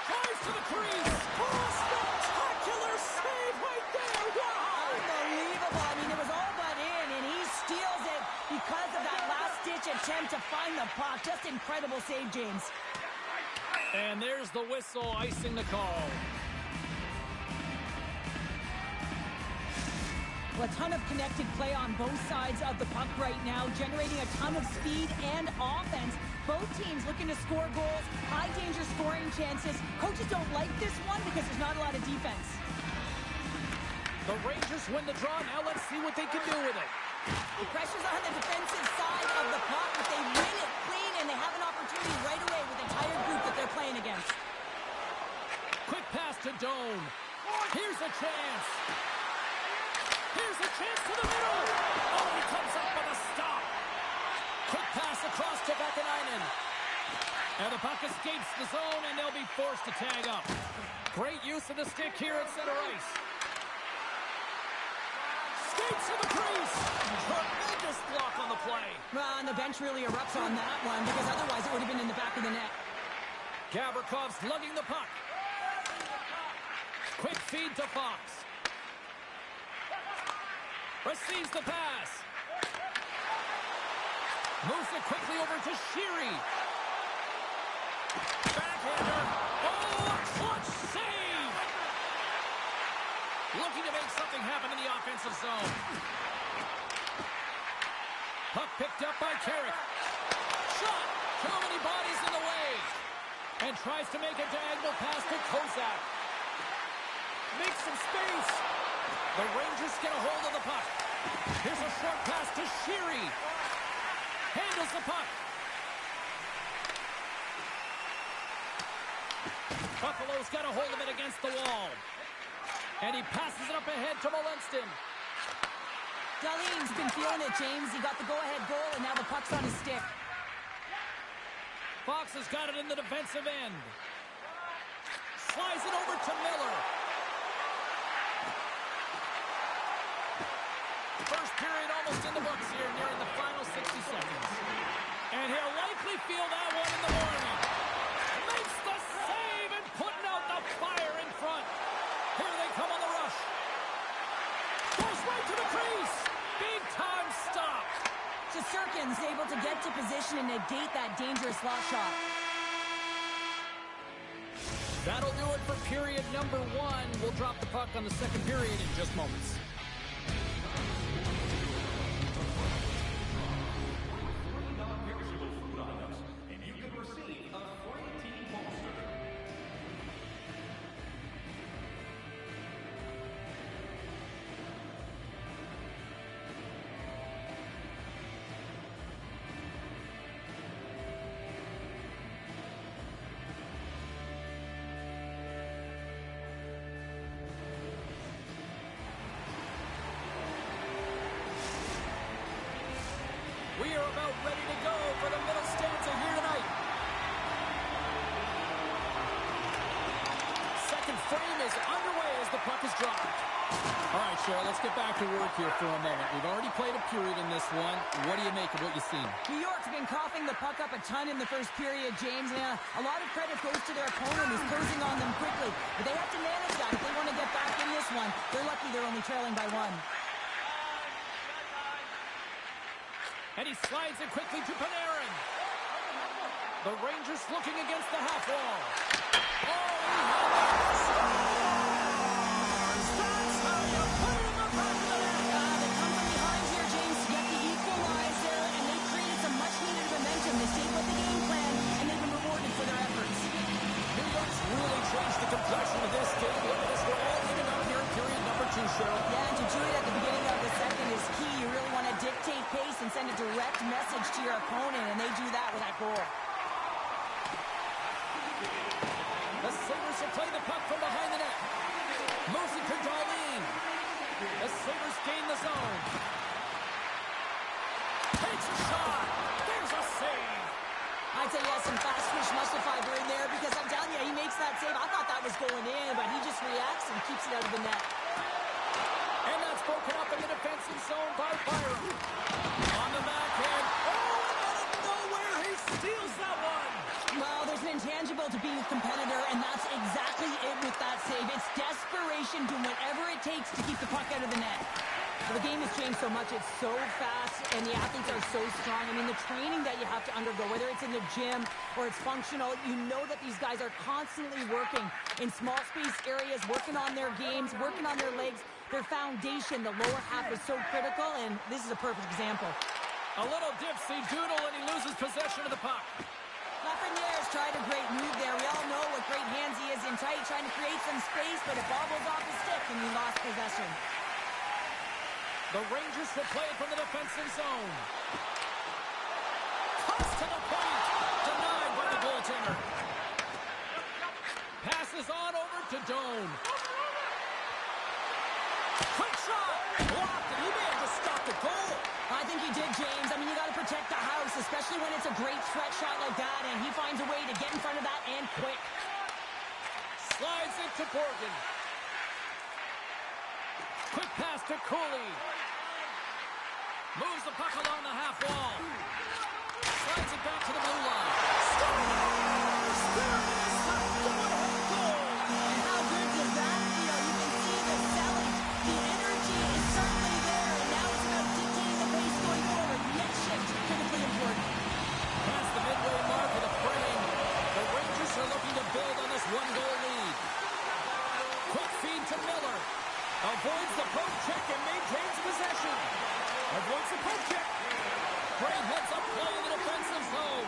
Drives to the crease. Oh, spectacular save right there. Wow! Unbelievable. I mean, it was all but in, and he steals it because of that last-ditch attempt to find the puck. Just incredible save, James. And there's the whistle, icing the call. Well, a ton of connected play on both sides of the puck right now, generating a ton of speed and offense. Both teams looking to score goals, high-danger scoring chances. Coaches don't like this one because there's not a lot of defense. The Rangers win the draw. Now let's see what they can do with it. The pressure's on the defensive side of the puck, but they win it clean, and they have an opportunity right away with the entire group that they're playing against. Quick pass to Doan. Here's a chance. Here's a chance to the middle. Oh, he comes up with a stop. Quick pass across to Vakanainen. And the puck escapes the zone, and they'll be forced to tag up. Great use of the stick here at center ice. Skates to the crease. Tremendous block on the play. Well, and the bench really erupts on that one because otherwise it would have been in the back of the net. Gavrikoff's lugging the puck. Quick feed to Fox. Receives the pass. Moves it quickly over to Sheary. Backhander. Oh, clutch save! Looking to make something happen in the offensive zone. Puck picked up by Carrick. Shot! Too many bodies in the way. And tries to make a diagonal pass to Kozak. Makes some space. The Rangers get a hold of the puck. Here's a short pass to Sheary. Handles the puck. Buffalo's got a hold of it against the wall. And he passes it up ahead to Molinston. Dahlin's been feeling it, James. He got the go-ahead goal, and now the puck's on his stick. Fox has got it in the defensive end. Slides it over to Miller. First period almost in the books here, nearing the final 60 seconds. And he'll likely feel that one in the morning. Makes the save and putting out the fire in front. Here they come on the rush. Goes right to the crease. Big time stop. Shesterkin's able to get to position and negate that dangerous slot shot. That'll do it for period number 1. We'll drop the puck on the second period in just moments. We are about ready to go for the middle stanza here tonight. Second frame is underway as the puck is dropped. All right, Cheryl, let's get back to work here for a moment. We've already played a period in this one. What do you make of what you've seen? New York's been coughing the puck up a ton in the first period, James. And a lot of credit goes to their opponent who's closing on them quickly. But they have to manage that if they want to get back in this one. They're lucky they're only trailing by one. And he slides it quickly to Panarin. The Rangers looking against the half wall. Oh, he That's how you put it in the back of the net. They come from behind here, James, to get the equalizer, and they created some much-needed momentum. They stayed with the game plan, and they've been rewarded for their efforts. New York's really changed the complexion of this game. Look at this. We're all even up here in period number 2, Cheryl. Yeah, and to do it at the beginning of the second is key. You really want to dictate pace and send a direct message to your opponent, and they do that with that goal. The Sabres will play the puck from behind the net. Moves it to Darlene. The Sabres gain the zone. Takes a shot. There's a save. I'd say he has some fast fish muscle fiber in there because I'm telling you, he makes that save. I thought that was going in, but he just reacts and keeps it out of the net. And that's broken up in the defensive zone by Byron. On the backhand. Oh, and out of nowhere, he steals that one. Well, there's an intangible to being a competitor, and that's exactly it with that save. It's desperation, doing whatever it takes to keep the puck out of the net. The game has changed so much. It's so fast, and the athletes are so strong. I mean, the training that you have to undergo, whether it's in the gym or it's functional, you know that these guys are constantly working in small space areas, working on their games, working on their legs. Their foundation, the lower half, is so critical, and this is a perfect example. A little dipsy doodle, and he loses possession of the puck. BUF NYR's tried a great move there. We all know what great hands he is in tight, trying to create some space, but it bobbles off his stick, and he lost possession. The Rangers will play it from the defensive zone. Toss to the point. Denied by the goaltender. Passes on over to Doan. Quick shot. Blocked, and he may have just stopped the goal. I think he did, James. I mean, you got to protect the house, especially when it's a great threat shot like that, and he finds a way to get in front of that and quick. Slides it to Borgen. Quick pass to Cooley. Moves the puck along the half wall. Slides it back to the blue line. Scores! There it is! The go-ahead goal! And how good does that feel? You can see the selling. The energy is certainly there, and now it's about dictating the pace going forward. Net shift, critically important. Past the midway mark of the frame, the Rangers are looking to build on this one-goal lead. Quick feed to Miller. Avoids the poke check and maintains possession. Avoids the poke check. Great heads-up play in the defensive zone.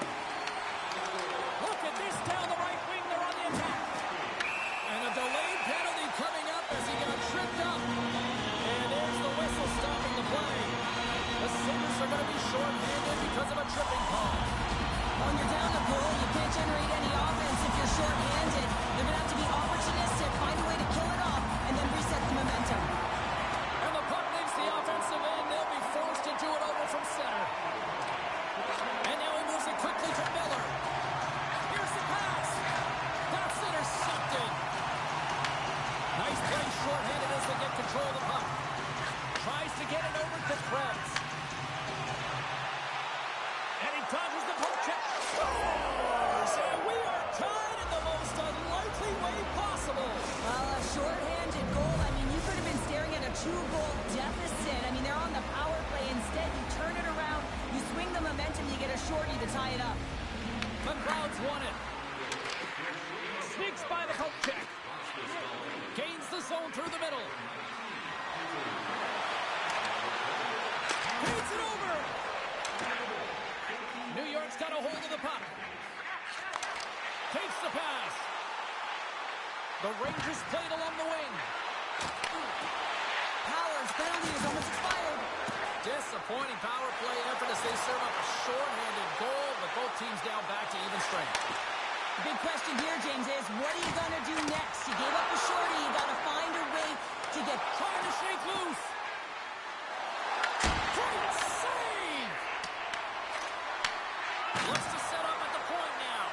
Look at this down the right wing. They're on the attack. And a delayed penalty coming up as he got tripped up. And there's the whistle stopping the play. The Sabres are going to be short-handed because of a tripping call. When you're down the goal, you can't generate any offense if you're short-handed. They're going to have to be opportunistic, find a way to kill it off, and then reset the momentum. And the puck leaves the offensive end. They'll be forced to do it over from center. And now he moves it quickly to Miller. Here's the pass. That's intercepted. Nice play short-handed as they get control of the puck. Tries to get it over to Krebs. And he dodges the poke check. Scores! And we are tied in the most unlikely way possible. Well, a short-handed goal, I mean, you could have been staring at a 2-goal deficit. I mean, they're on the power play. Instead, you turn it around, you swing the momentum, you get a shorty to tie it up. The crowd's won it. Sneaks by the poke check. Gains the zone through the middle. Feeds it over. New York's got a hold of the puck. Takes the pass. The Rangers played along the wing. Powers, penalty is almost expired. Disappointing power play effort as they serve up a short-handed goal, but both teams down back to even strength. The big question here, James, is what are you going to do next? You gave up a shorty. You got to find a way to get... Trying to shake loose. Great save! Looks to set up at the point now.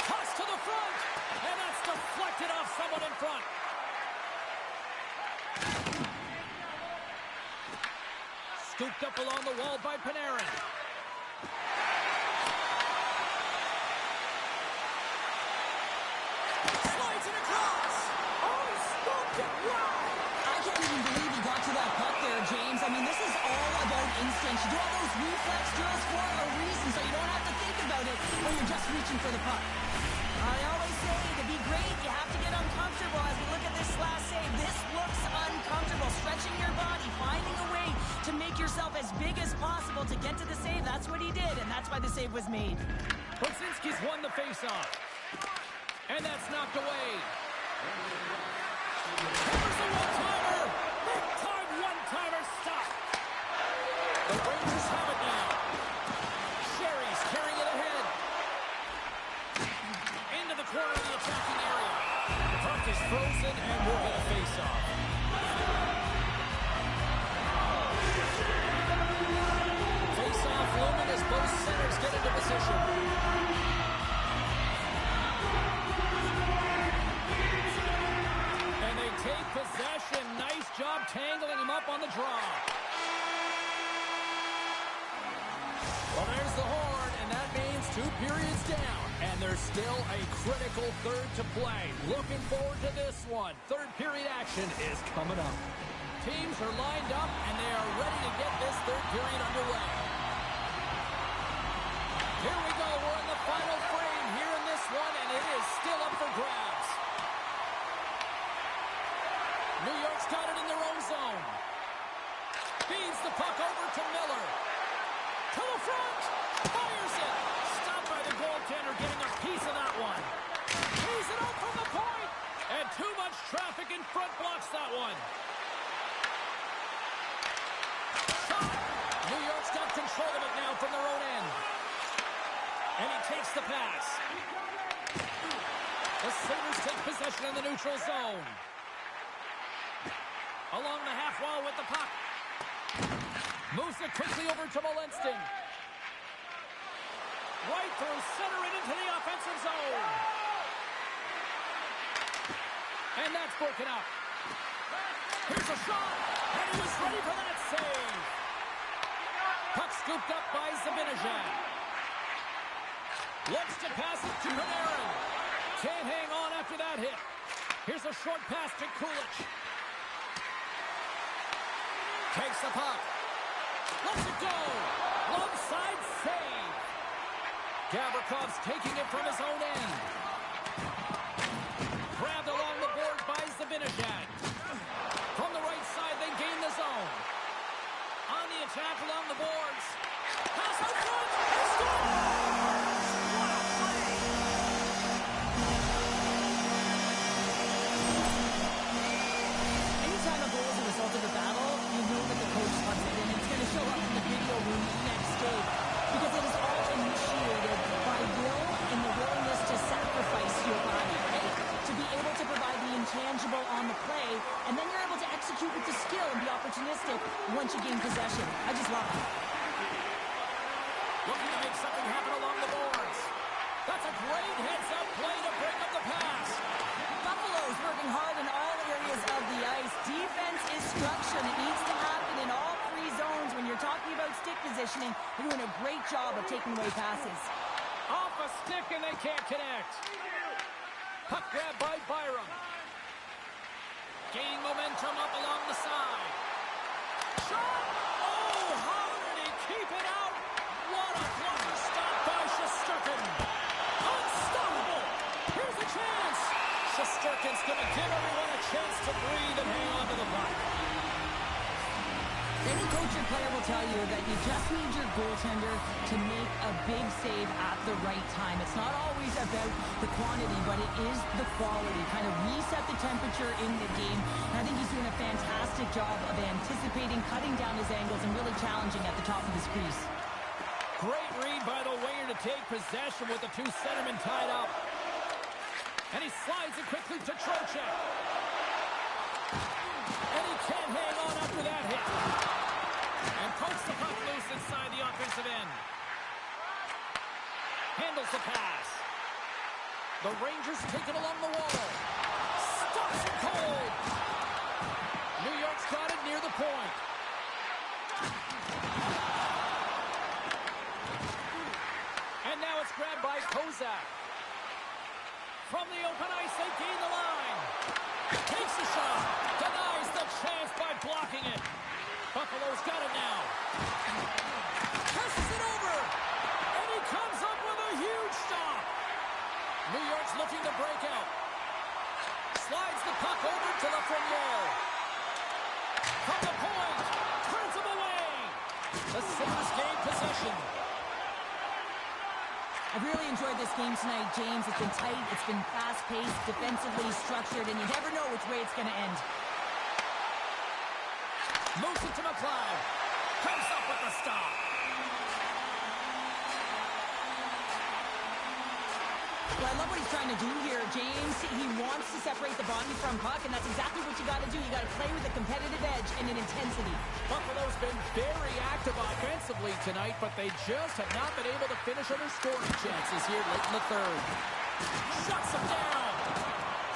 Toss to the front. And that's deflected off someone in front. Scooped up along the wall by Panarin. Slides it across. Oh, he scooped it. Wow. I can't even believe he got to that puck there, James. I mean, this is all about instinct. You do all those reflex drills for a reason, so you don't have to think about it when you're just reaching for the puck. I always say, to be great, you have to get uncomfortable. As we look at this last save, this looks uncomfortable. Stretching your body, finding a way to make yourself as big as possible to get to the save. That's what he did, and that's why the save was made. Brzezinski's won the faceoff. And that's knocked away. There's a one-timer. Big-time one-timer stop. The Rangers have it now. Sherry's carrying it ahead. Into the corner of the attacking area. The puck is frozen, and we'll get a face-off. Face-off looming as both centers get into position. And they take possession. Nice job tangling him up on the draw. Well, there's the horn, and that means 2 periods down. And there's still a critical third to play. Looking forward to this one. Third period action is coming up. Teams are lined up, and they are ready to get this third period underway. Here we go. We're in the final frame here in this one, and it is still up for grabs. New York's got it in their own zone. Feeds the puck over to Miller. To the front. Fires it. Stopped by the goaltender, getting a piece of that one. Tees it out from the point. And too much traffic in front blocks that one. Shot. New York's got control of it now from their own end. And he takes the pass. The Sabres take possession in the neutral zone. Along the half wall with the puck. Moves it quickly over to Molenston. Right through center and into the offensive zone. And that's broken up. Here's a shot. And he was ready for that save. Puck scooped up by Zibanejad. Looks to pass it to Panarin. Can't hang on after that hit. Here's a short pass to Kulich. Takes the puck. Lets it go. Long side save. Gavrikoff's taking it from his own end. Grabbed along the board by Zibanejad. From the right side, they gain the zone. On the attack along the boards. Pass out front. He scores! What a play! Anytime a goal is a result of a battle, you know that the coach wants it, and it's going to show up in the video room next day. Because it is all initiated by will and the willingness to sacrifice your body, right? To be able to provide the intangible on the play, and then you're able to execute with the skill and be opportunistic once you gain possession. I just love it. Looking to make something happen along the boards. That's a great heads-up play to break up the pass. Buffalo's working hard in all areas of the ice. Defense is structured. It needs to happen in all 3 zones. When you're talking about stick positioning, you're doing a great job of taking away passes. Off a stick and they can't connect. Puck grab by Byram. Gaining momentum up along the side. Shot! Oh, how did he keep it out? What a blocker stop by Shesterkin. Unstoppable. Here's a chance. Shesterkin's going to give everyone a chance to breathe and hang on to the puck. Any coach or player will tell you that you just need your goaltender to make a big save at the right time. It's not always about the quantity, but it is the quality. Kind of reset the temperature in the game. And I think he's doing a fantastic job of anticipating, cutting down his angles, and really challenging at the top of his crease. Great read by the winger to take possession with the 2 centermen tied up. And he slides it quickly to Trocheck. And he can't hang on after that hit. And pokes the puck loose inside the offensive end. Handles the pass. The Rangers take it along the wall. Stops it cold. New York's got it near the point. And now it's grabbed by Kozak. From the open ice, they gain the line. Takes a shot. Denies the chance by blocking it. Buffalo's got it now. Passes it over. And he comes up with a huge stop. New York's looking to break out. Slides the puck over to Lafreniere. From the point. Turns him away. The Sabres gain possession. I've really enjoyed this game tonight, James. It's been tight, it's been fast-paced, defensively structured, and you never know which way it's going to end. Moves it to McLeod. Comes up with the stop. Well, I love what he's trying to do here, James. He wants to separate the body from puck, and that's exactly what you got to do. You got to play with a competitive edge and an intensity. Buffalo's been very active offensively tonight, but they just have not been able to finish on their scoring chances here late in the third. Shuts them down.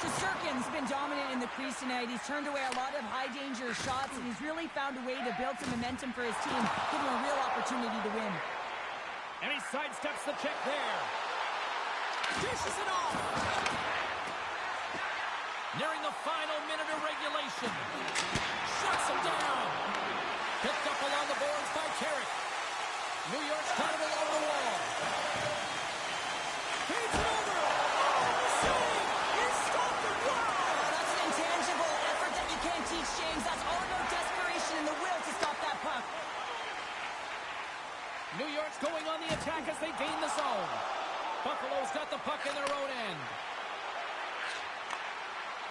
Shesterkin's been dominant in the crease tonight. He's turned away a lot of high-danger shots, and he's really found a way to build some momentum for his team, give him a real opportunity to win. And he sidesteps the check there. Dishes it off. Nearing the final minute of regulation. Shuts him down. Picked up along the boards by Carrick. New York's got it along the wall. Feeds it over. Save. He's stopped it. Wow. That's an intangible effort that you can't teach, James. That's all about desperation and the will to stop that puck. New York's going on the attack as they gain the zone. Buffalo's got the puck in their own end.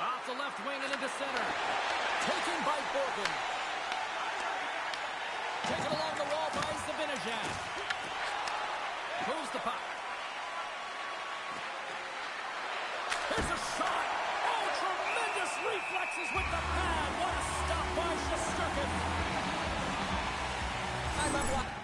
Off the left wing and into center. Taken by Borgen. Taken along the wall by Zibanejad. Moves the puck. Here's a shot. Oh, tremendous reflexes with the pad. What a stop by Shesterkin. I love what.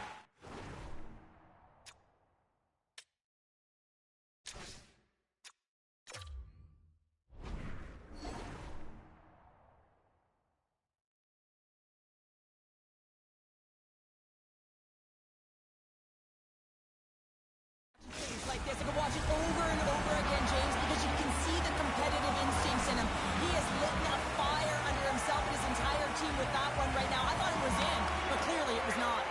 Like this, I can watch it over and over again, James, because you can see the competitive instincts in him. He is lit that fire under himself and his entire team with that one right now. I thought it was in, but clearly it was not.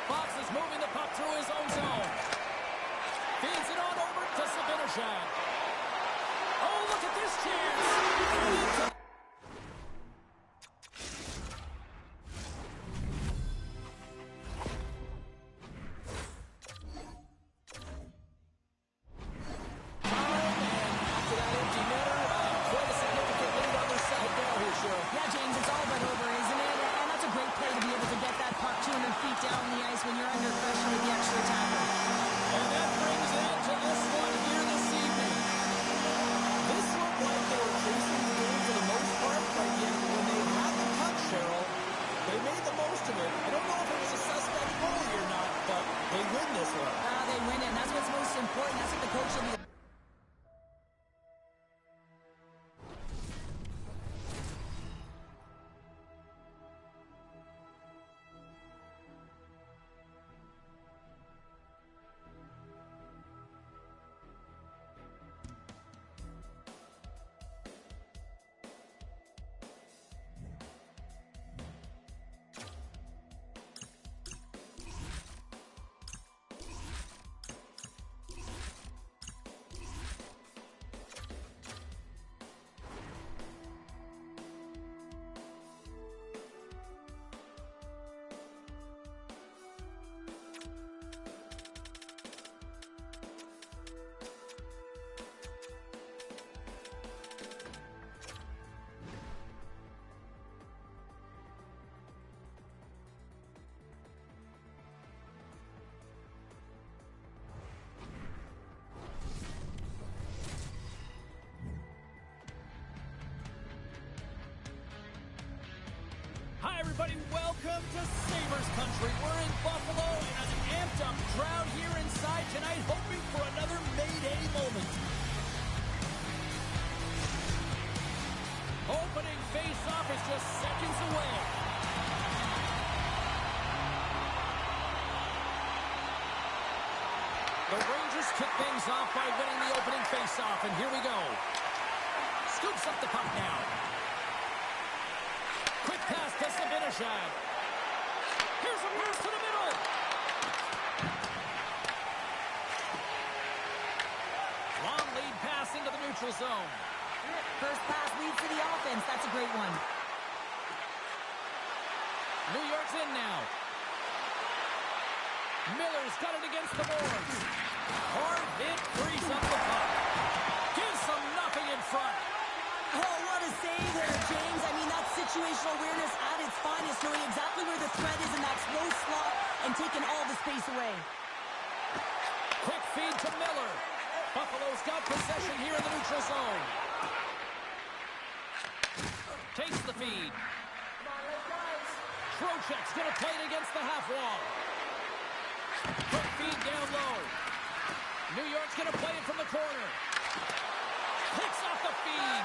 Fox is moving the puck through his own zone. Feeds it on over to Zibanejad. Oh, look at this chance. Yeah, James, it's all but over, isn't it? And that's a great play to be able to get that puck 200 feet down the ice when you're under pressure with the extra tackle. And that brings it to this one here this evening. This looked like they were chasing the game for the most part, but yet when they had the puck, Cheryl, they made the most of it. I don't know if it was a suspect goalie or not, but they win this one. They win it, and that's what's most important. That's what the coach will be. Hi, everybody. Welcome to Sabres Country. We're in Buffalo in an amped-up crowd here inside tonight. The Rangers kick things off by winning the opening faceoff, and here we go. Scoops up the puck now. Quick pass to Zibanejad. Here's a pass to the middle. Long lead pass into the neutral zone. First pass leads to the offense. That's a great one. New York's in now. Miller's got it against the boards. Hard hit, frees up the puck. Gives them nothing in front. Oh, what a save there, James. I mean, that's situational awareness at its finest, knowing exactly where the threat is in that slow slot and taking all the space away. Quick feed to Miller. Buffalo's got possession here in the neutral zone. Takes the feed. Trocheck's going to play it against the half wall. Quick feed down low. New York's going to play it from the corner. Picks off the feed.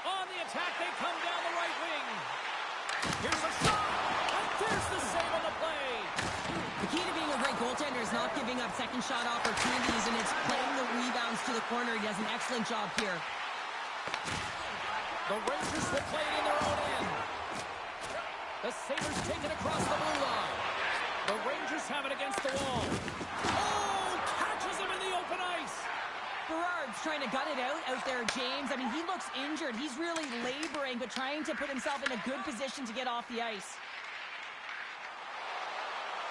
On the attack, they come down the right wing. Here's a shot. And there's the save on the play. The key to being a great goaltender is not giving up second shot opportunities, and it's playing the rebounds to the corner. He does an excellent job here. The Rangers will play it in their own end. The Sabres take it across the blue line. The Rangers have it against the wall. Oh, catches him in the open ice. Berard's trying to gut it out there, James. I mean, he looks injured. He's really laboring, but trying to put himself in a good position to get off the ice.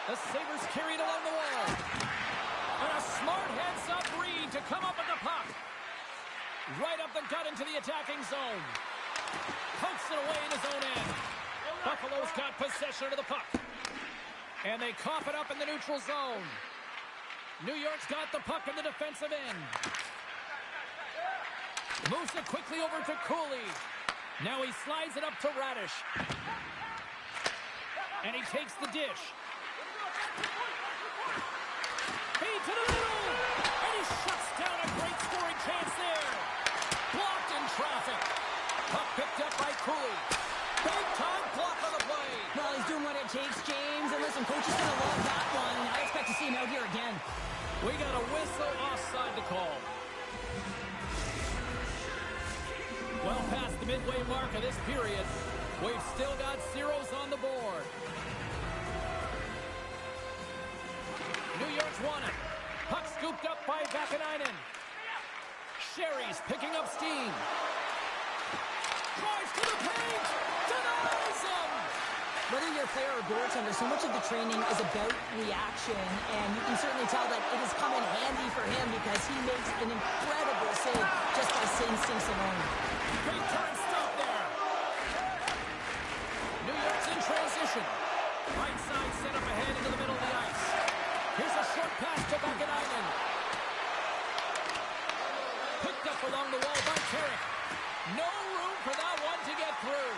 The Sabres carry it along the wall. And a smart heads-up read to come up with the puck. Right up the gut into the attacking zone. Pokes it away in his own end. Buffalo's got possession of the puck. And they cough it up in the neutral zone. New York's got the puck in the defensive end. Moves it quickly over to Cooley. Now he slides it up to Radish. And he takes the dish. Feed to the middle. And he shuts down a great scoring chance there. Blocked in traffic. Puck picked up by Cooley. Big time block on the play. Well, he's doing what it takes, James. And listen, coach is going to love that one. I expect to see him out here again. We got a whistle offside to call. Well past the midway mark of this period, we've still got zeros on the board. New York's won it. Puck scooped up by Vakanainen. Sherry's picking up steam. Drives to the paint. Denies him. Whether you're a player or goaltender, so much of the training is about reaction, and you can certainly tell that it has come in handy for him because he makes an incredible save just by instincts alone. Big time stop there. New York's in transition. Right side set up ahead into the middle of the ice. Here's a short pass to Vakanainen. Picked up along the wall by Carrick. No room for that one to get through.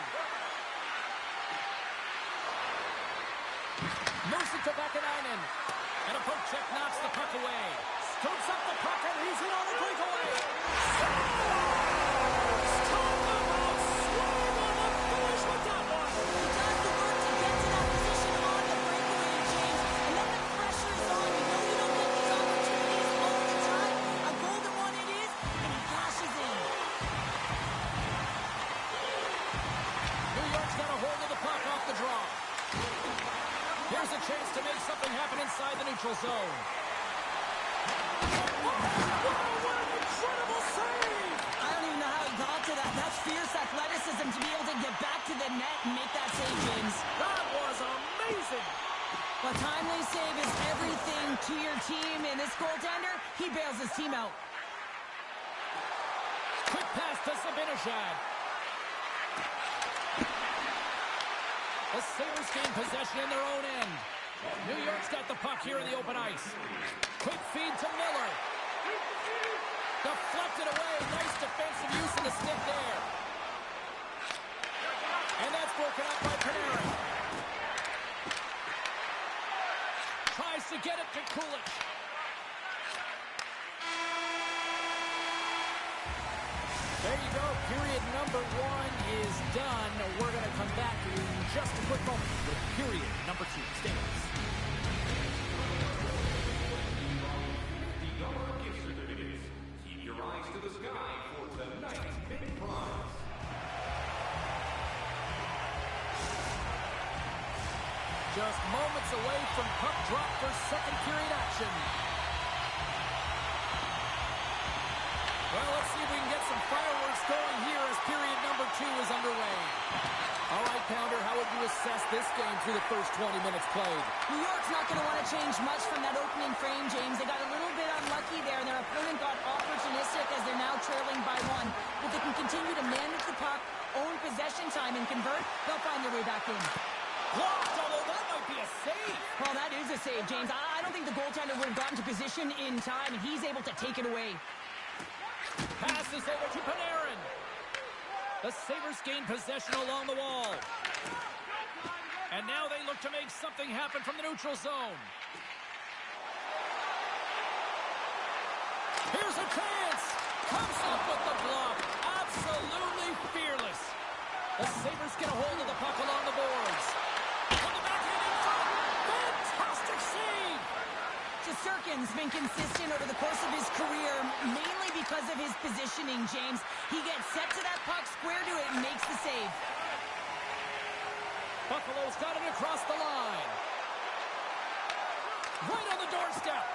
Moves it to Vakanainen. And a poke check knocks the puck away. Scoops up the puck and he's in on the breakaway. Talk about swing on the finish with that one. He does the work to get to that position on the breakaway, James. And then the pressure is on. You know you don't get these opportunities all the time. A golden one it is, and he cashes in. New York's got a hold of the puck off the draw. Here's a chance to make something happen inside the neutral zone. Wow, what an incredible save! I don't even know how he got to that. That's fierce athleticism to be able to get back to the net and make that save, James. That was amazing! A timely save is everything to your team, and this goaltender, he bails his team out. Quick pass to Zibanejad. The Sabres gain possession in their own end. New York's got the puck here in the open ice. Quick feed to Miller. Deflected away. Nice defensive use of the stick there. And that's broken up by Panarin. Tries to get it to Kulich. There you go. Period number 1 is done. We're going to come back in just a quick moment with period number 2. Stay with us. minutes away from puck drop for second period action. Well, let's see if we can get some fireworks going here as period number 2 is underway. All right, Pounder, how would you assess this game through the first 20 minutes played? New York's not going to want to change much from that opening frame, James. They got a little bit unlucky there, and their opponent got opportunistic as they're now trailing by 1. If they can continue to manage the puck, own possession time, and convert, they'll find their way back in. Blocked, although that might be a save. Well, that is a save, James. I don't think the goaltender would have gotten to position in time, and he's able to take it away. Passes over to Panarin. The Sabres gain possession along the wall. And now they look to make something happen from the neutral zone. Here's a chance. Comes up with the block. Absolutely fearless. The Sabres get a hold of the puck along the boards. On the backhand in front. Fantastic save. Shesterkin's been consistent over the course of his career, mainly because of his positioning, James. He gets set to that puck, square to it, and makes the save. Buffalo's got it across the line. Right on the doorstep.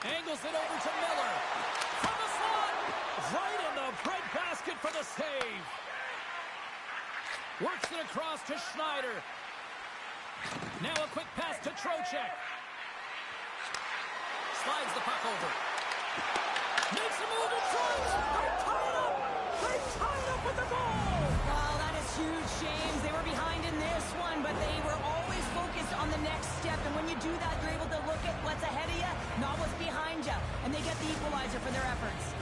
Angles it over to Miller. From the slot. Right in the breadbasket for the save. Works it across to Schneider. Now a quick pass to Trocheck. Slides the puck over. Makes a move in front. They tie it up. They tie it up with the goal. Wow, that is huge, James. They were behind in this one, but they were always focused on the next step. And when you do that, you're able to look at what's ahead of you, not what's behind you. And they get the equalizer for their efforts.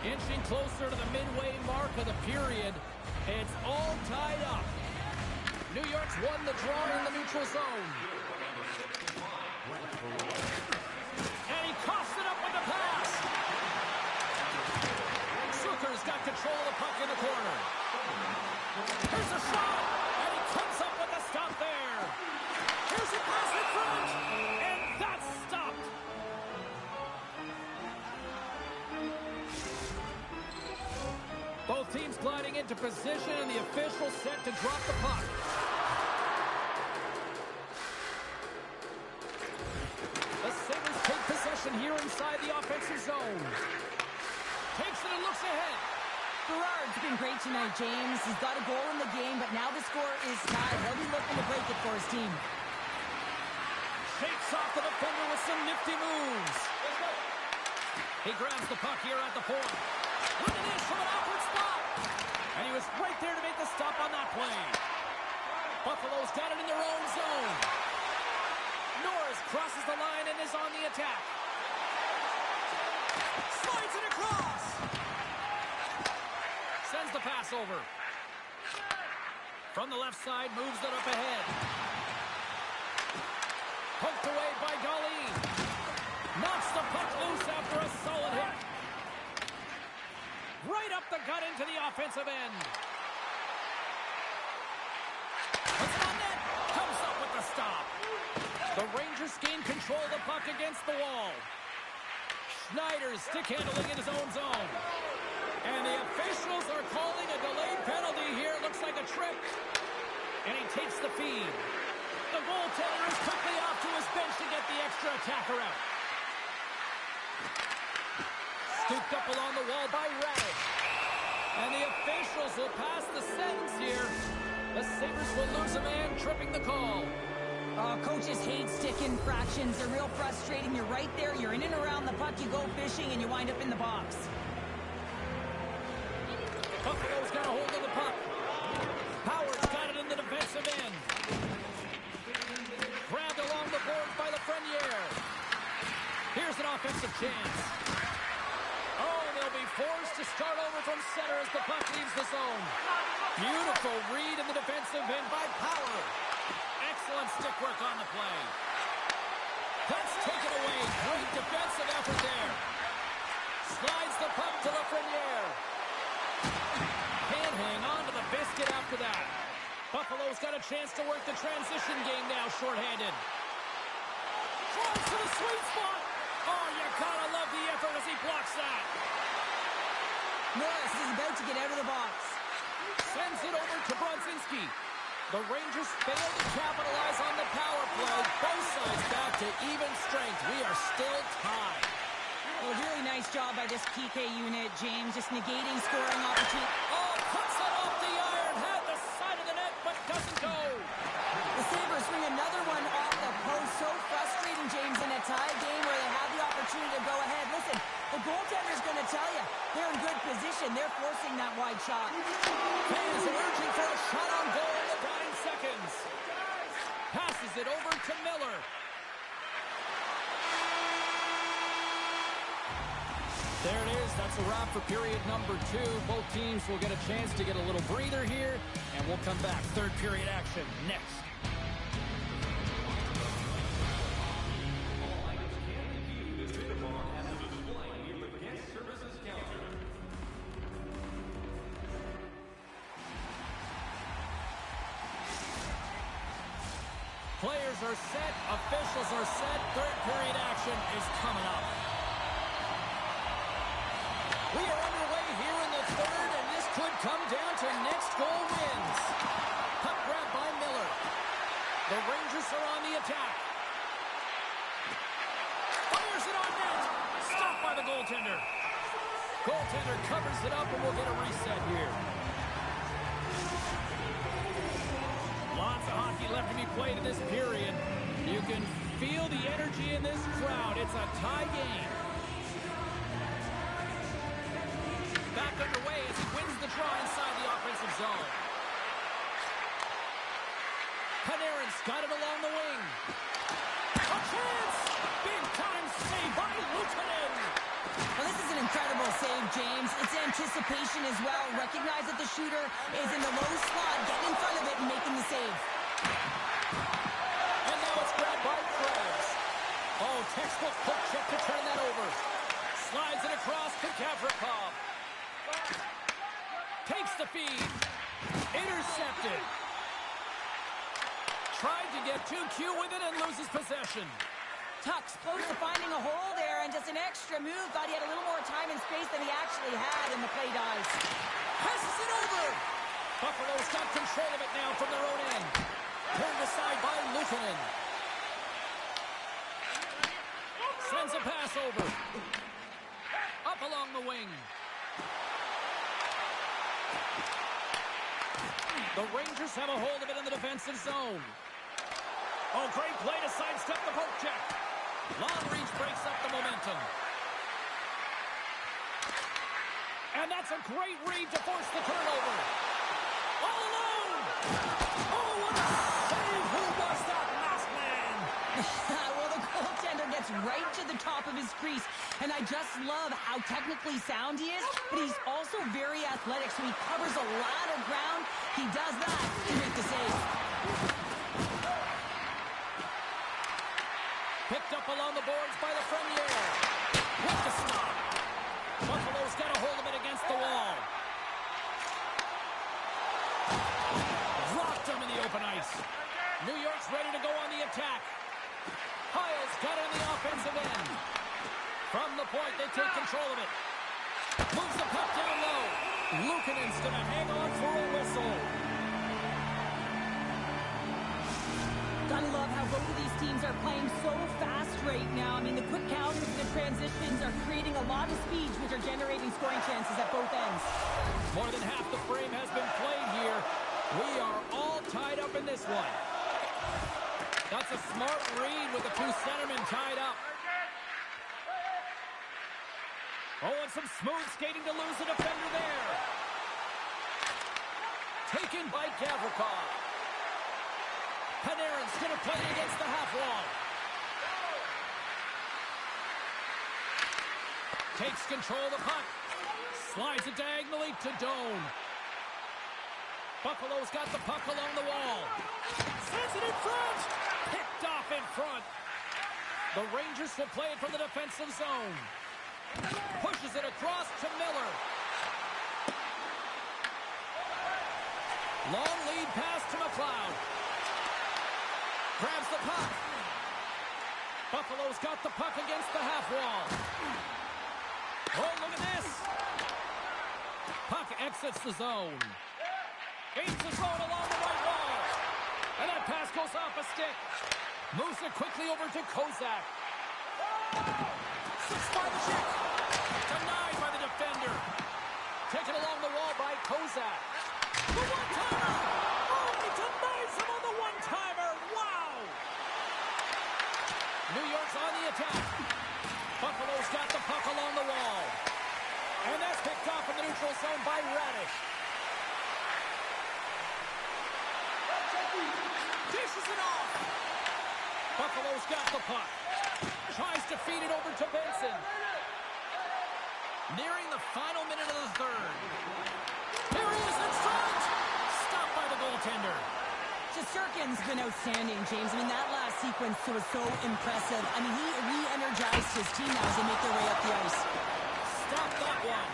Inching closer to the midway mark of the period. It's all tied up. New York's won the draw in the neutral zone. And he coughs it up with the pass. Zucker's got control of the puck in the corner. Here's a shot, and he comes up with a stop there. Here's a pass in front, and that's stopped. Both teams gliding into position, and the official set to drop the puck. The Sabres take possession here inside the offensive zone. Takes it and looks ahead. Gerard's been great tonight, James. He's got a goal in the game, but now the score is tied. He'll be looking to break it for his team. Shakes off the defender with some nifty moves. He grabs the puck here at the point. Winning this from an awkward spot. And he was right there to make the stop on that play. Buffalo's got it in their own zone. Norris crosses the line and is on the attack. Slides it across. Sends the pass over. From the left side, moves it up ahead. Poked away by Darlene. Knocks the puck loose after a solid hit. Right up the gut into the offensive end. Puts it on net. Comes up with the stop. The Rangers gain control of the puck against the wall. Schneider's stick handling in his own zone. And the officials are calling a delayed penalty here. Looks like a trip. And he takes the feed. The goaltender is quickly off to his bench to get the extra attacker out. Scooped up along the wall by Raddick. And the officials will pass the sentence here. The Sabres will lose a man, tripping the call. Coaches hate stick infractions. They're real frustrating. You're right there. You're in and around the puck. You go fishing, and you wind up in the box. Buffalo's got a hold of the puck. Howard's got it in the defensive end. Grabbed along the boards by Lafreniere. Here's an offensive chance. Oh, they'll be forced to start over from center as the puck leaves the zone. Beautiful read in the defensive end by Power. Excellent stick work on the play. That's taken away. Great defensive effort there. Slides the puck to Lafreniere. Can't hang on to the biscuit after that. Buffalo's got a chance to work the transition game now, shorthanded. Tries to the sweet spot. Oh, you gotta love the effort as he blocks that. Norris is about to get out of the box. Sends it over to Brodzinski. The Rangers fail to capitalize on the power play. Both sides back to even strength. We are still tied. A really nice job by this PK unit, James, just negating scoring opportunity. Oh, puts it off the iron. Had the side of the net, but doesn't go. The Sabres bring another one off the post. So frustrating, James, in a tie game where they have the opportunity to go ahead. Listen, the goaltender's going to tell you they're in good position. They're forcing that wide shot. Fans are urging for a shot on goal in the dying seconds. Passes it over to Miller. There it is. That's a wrap for period number 2. Both teams will get a chance to get a little breather here, and we'll come back. Third period action next. Players are set. Officials are set. Third period action is coming up. We are underway here in the third, and this could come down to next goal wins. Puck grab by Miller. The Rangers are on the attack. Fires it on net. Stopped by the goaltender. Goaltender covers it up, and we'll get a reset here. Lots of hockey left to be played in this period. You can feel the energy in this crowd. It's a tie game. Back underway as he wins the draw inside the offensive zone. Panarin's got it along the wing. A chance! Big time save by Luukkonen. Well, this is an incredible save, James. It's anticipation as well. Recognize that the shooter is in the low slot, getting in front of it and making the save. And now it's grabbed by Krebs. Oh, textbook poke check to turn that over. Slides it across to Gavrikov. Takes the feed. Intercepted. Tried to get too cute with it and loses possession. Tuck's close to finding a hole there, and just an extra move. Thought he had a little more time and space than he actually had, and the play dies. Passes it over. Buffalo's got control of it now from their own end. Turned aside by Luukkonen. Sends a pass over. Up along the wing. The Rangers have a hold of it in the defensive zone. Oh, great play to sidestep the poke check. Long reach breaks up the momentum. And that's a great read to force the turnover. All alone! Oh, what a save! Who was that last man? Well, the goaltender gets right to the top of his crease, and I just love how technically sound he is, but he's also very athletic, so he covers a lot of ground. He does that to make the save. Picked up along the boards by Lafreniere. With the stop. Buffalo's got a hold of it against the wall. Dropped him in the open ice. New York's ready to go on the attack. Hyle's got it on the offensive end. From the point, they take control of it. Moves the puck down low. Luukkonen's going to hang on for a whistle. Gotta love how both of these teams are playing so fast right now. I mean, the quick counters and the transitions are creating a lot of speeds, which are generating scoring chances at both ends. More than half the frame has been played here. We are all tied up in this one. That's a smart read with the two centermen tied up. Oh, and some smooth skating to lose the defender there. Taken by Gavrikov. Panarin's going to play it against the half wall. Takes control of the puck. Slides it diagonally to Doan. Buffalo's got the puck along the wall. Sends it in front. Picked off in front. The Rangers will play it from the defensive zone. Pushes it across to Miller. Long lead pass to McLeod. Grabs the puck. Buffalo's got the puck against the half wall. Oh, look at this. Puck exits the zone. Gains the zone along the right wall. And that pass goes off a stick. Moves it quickly over to Kozak. Six by the check. Denied by the defender. Taken along the wall by Kozak. The one-timer. Oh, he denies him on the one-timer. Wow. New York's on the attack. Buffalo's got the puck along the wall. And that's picked off in the neutral zone by Radish. Dishes it off. Buffalo's got the puck. Tries to feed it over to Benson. Nearing the final minute of the third. Here he is in front. Stopped by the goaltender. Shesterkin's been outstanding, James. I mean, that last sequence was so impressive. I mean, he re-energized his team now as they make their way up the ice. Stop that one.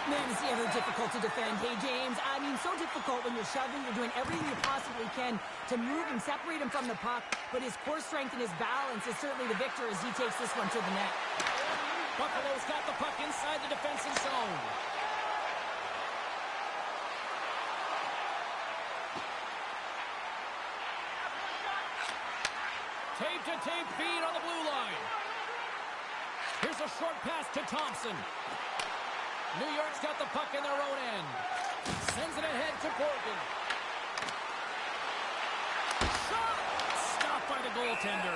Man, is he ever difficult to defend. Hey, James, I mean, so difficult when you're shoving, you're doing everything you possibly can to move and separate him from the puck, but his core strength and his balance is certainly the victor as he takes this one to the net. Buffalo's got the puck inside the defensive zone. Tape-to-tape feed on the blue line. Here's a short pass to Thompson. New York's got the puck in their own end. Sends it ahead to Borgen. Shot! Stopped by the goaltender.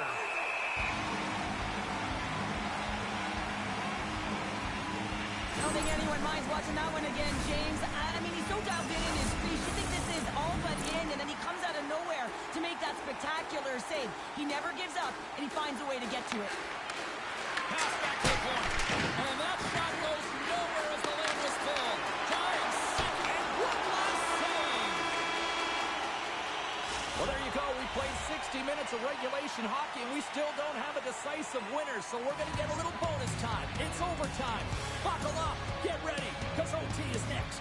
I don't think anyone minds watching that one again, James. I mean, he's so dialed in his crease. You think this is all but in, and then he comes out of nowhere to make that spectacular save. He never gives up, and he finds a way to get to it. Pass back to the point. And that shot goes nowhere as the lane was filled. Giants set, and one last save. Well, there you go. We played 60 minutes of regulation hockey, and we still don't have a decisive winner, so we're going to get a little bonus time. It's overtime. Buckle up. Get ready, because OT is next.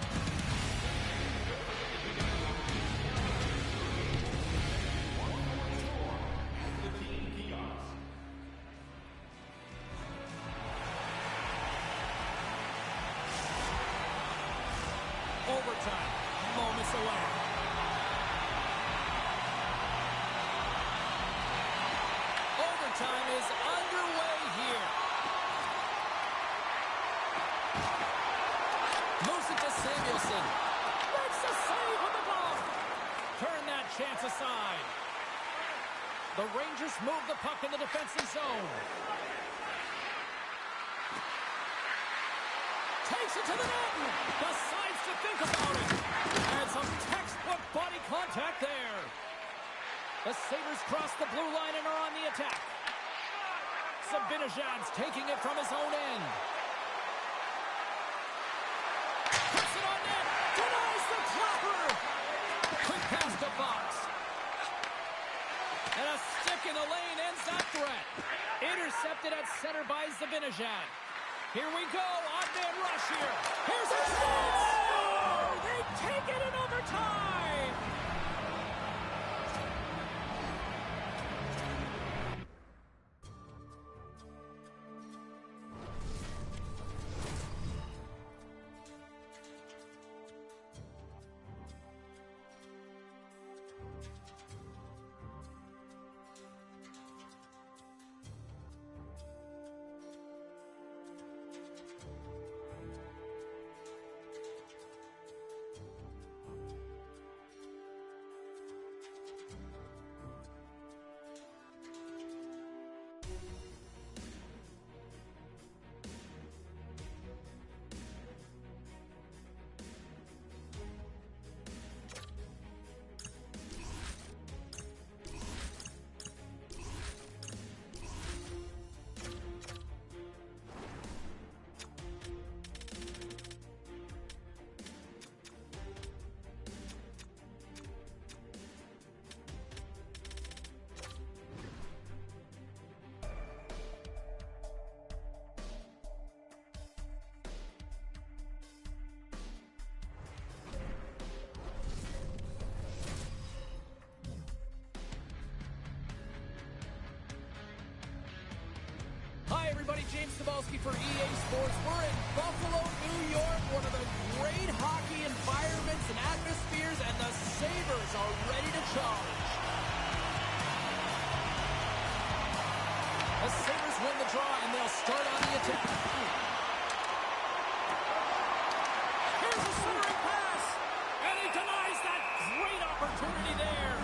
Overtime. Moments away. Overtime is underway here. Moves it to Samuelson. Makes a save with the glove. Turn that chance aside. The Rangers move the puck in the defensive zone. Takes it to the net. Decides to think about it. And some textbook body contact there. The Sabres cross the blue line and are on the attack. Zibanejad's taking it from his own end. Puts it on net. Denies the clapper. Quick pass to Fox. And a stick in the lane ends that threat. Intercepted at center by Zibanejad. Here we go. Odd man rush here. Here's a chance. Oh, they take it in overtime. Hi, everybody. James Cebulski for EA Sports. We're in Buffalo, New York, one of the great hockey environments and atmospheres, and the Sabres are ready to charge. the draw, and they'll start on the attack. Here's a centering pass, and he denies that great opportunity there.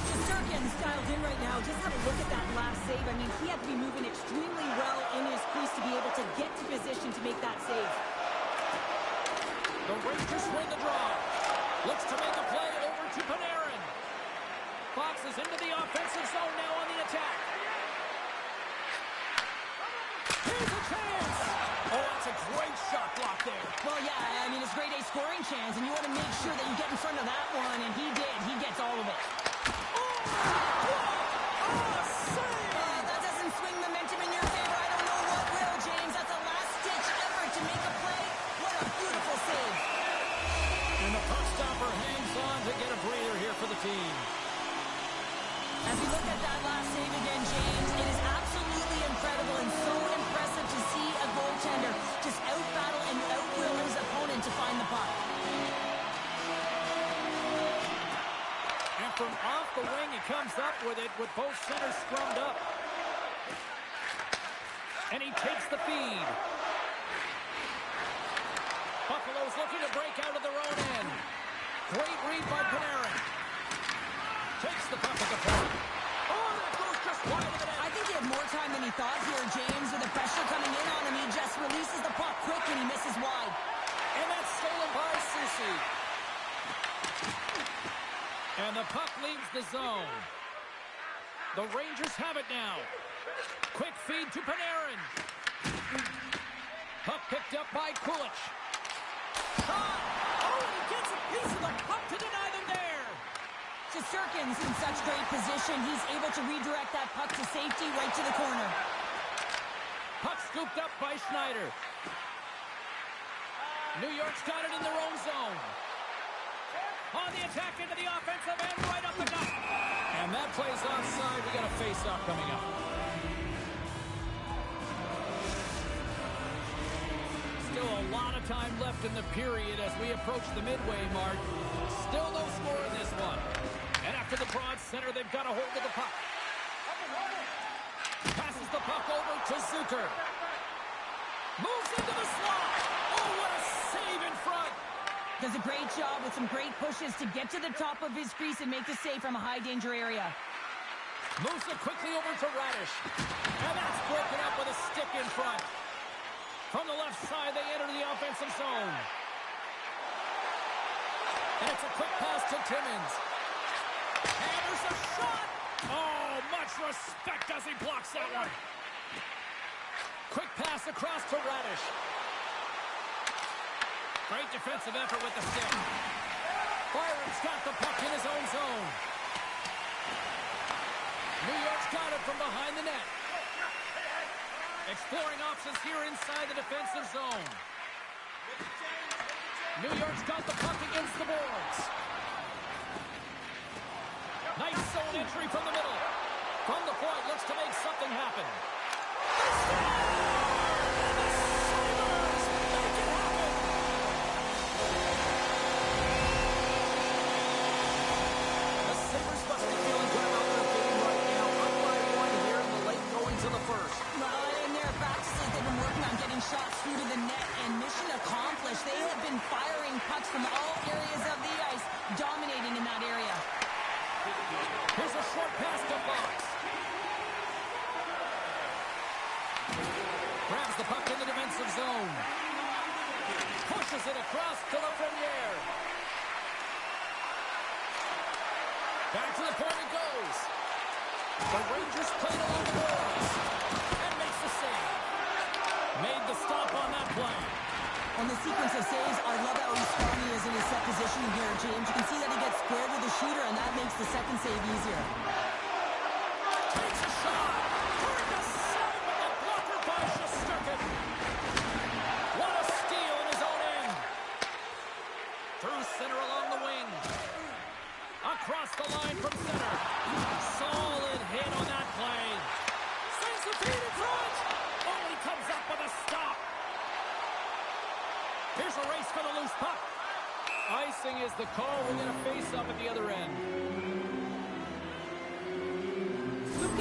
Shesterkin's dialed in right now. Just have a look at that last save. I mean, he had to be moving extremely well in his crease to be able to get to position to make that save. The Rangers win the draw. Looks to make a play over to Panarin. Fox is into the offensive zone now on the attack. Here's a chance. Oh, that's a great shot block there. Well, yeah, I mean, it's a grade A scoring chance, and you want to make sure that you get in front of that one, and he did. He gets all of it. That doesn't swing momentum in your favor. I don't know what will, James. That's a last-ditch effort to make a play. What a beautiful save. And the puck stopper hangs on to get a breather here for the team. As we look at that last save again, James, it is absolutely incredible and so impressive to see a goaltender just out-battle and out-will his opponent to find the puck. And from off the wing, he comes up with it with both centers scrummed up. And he takes the feed. Buffalo's looking to break out of their own end. Great read by Panarin. Takes the puck at the point. Oh, that goes just wide of the net. I think he had more time than he thought here, James. With the pressure coming in on him, he just releases the puck quick and he misses wide. And that's stolen by Susi. And the puck leaves the zone. The Rangers have it now. Quick feed to Panarin. Puck picked up by Kulich. Shot! Oh, he gets a piece of the puck to deny them there. Shesterkin's in such great position. He's able to redirect that puck to safety right to the corner. Puck scooped up by Schneider. New York's got it in their own zone. On the attack into the offensive end, right up the gut. And that plays offside. We got a face-off coming up. Still a lot of time left in the period as we approach the midway mark. Still no score in this one. And after the broad center, they've got a hold of the puck. Passes the puck over to Zucker. Moves into the slot. Oh, what a save in front. Does a great job with some great pushes to get to the top of his crease and make the save from a high-danger area. Moves it quickly over to Radish. And that's broken up with a stick in front. From the left side, they enter the offensive zone. And it's a quick pass to Timmins. And there's a shot. Oh, much respect as he blocks that one. Quick pass across to Radish. Great defensive effort with the stick. Byron's got the puck in his own zone. New York's got it from behind the net. Exploring options here inside the defensive zone. New York's got the puck against the boards. Nice zone entry from the middle. From the point, looks to make something happen. The Sabres must be feeling good about their game right now. Up by one here in the late going to the first. Well, in their practices, they've been working on getting shots through to the net, and mission accomplished. They have been firing pucks from all areas of the ice, dominating in that area. Here's a short pass to Fox. Grabs the puck in the defensive zone. Pushes it across to Lafreniere. Back to the point it goes. The Rangers played along the boards. And makes the save. Made the stop on that play. On the sequence of saves, I love how strong he is in his set position here, James. You can see that he gets squared with the shooter, and that makes the second save easier. Takes a shot. Turned aside with a blocker by Shesterkin. What a steal in his own end. Through center along the wing. Across the line from center. Solid hit on that play. Sends the feed in front. Oh, he comes up with a stop. Here's a race for the loose puck. Icing is the call. We're going to face up at the other end. Luke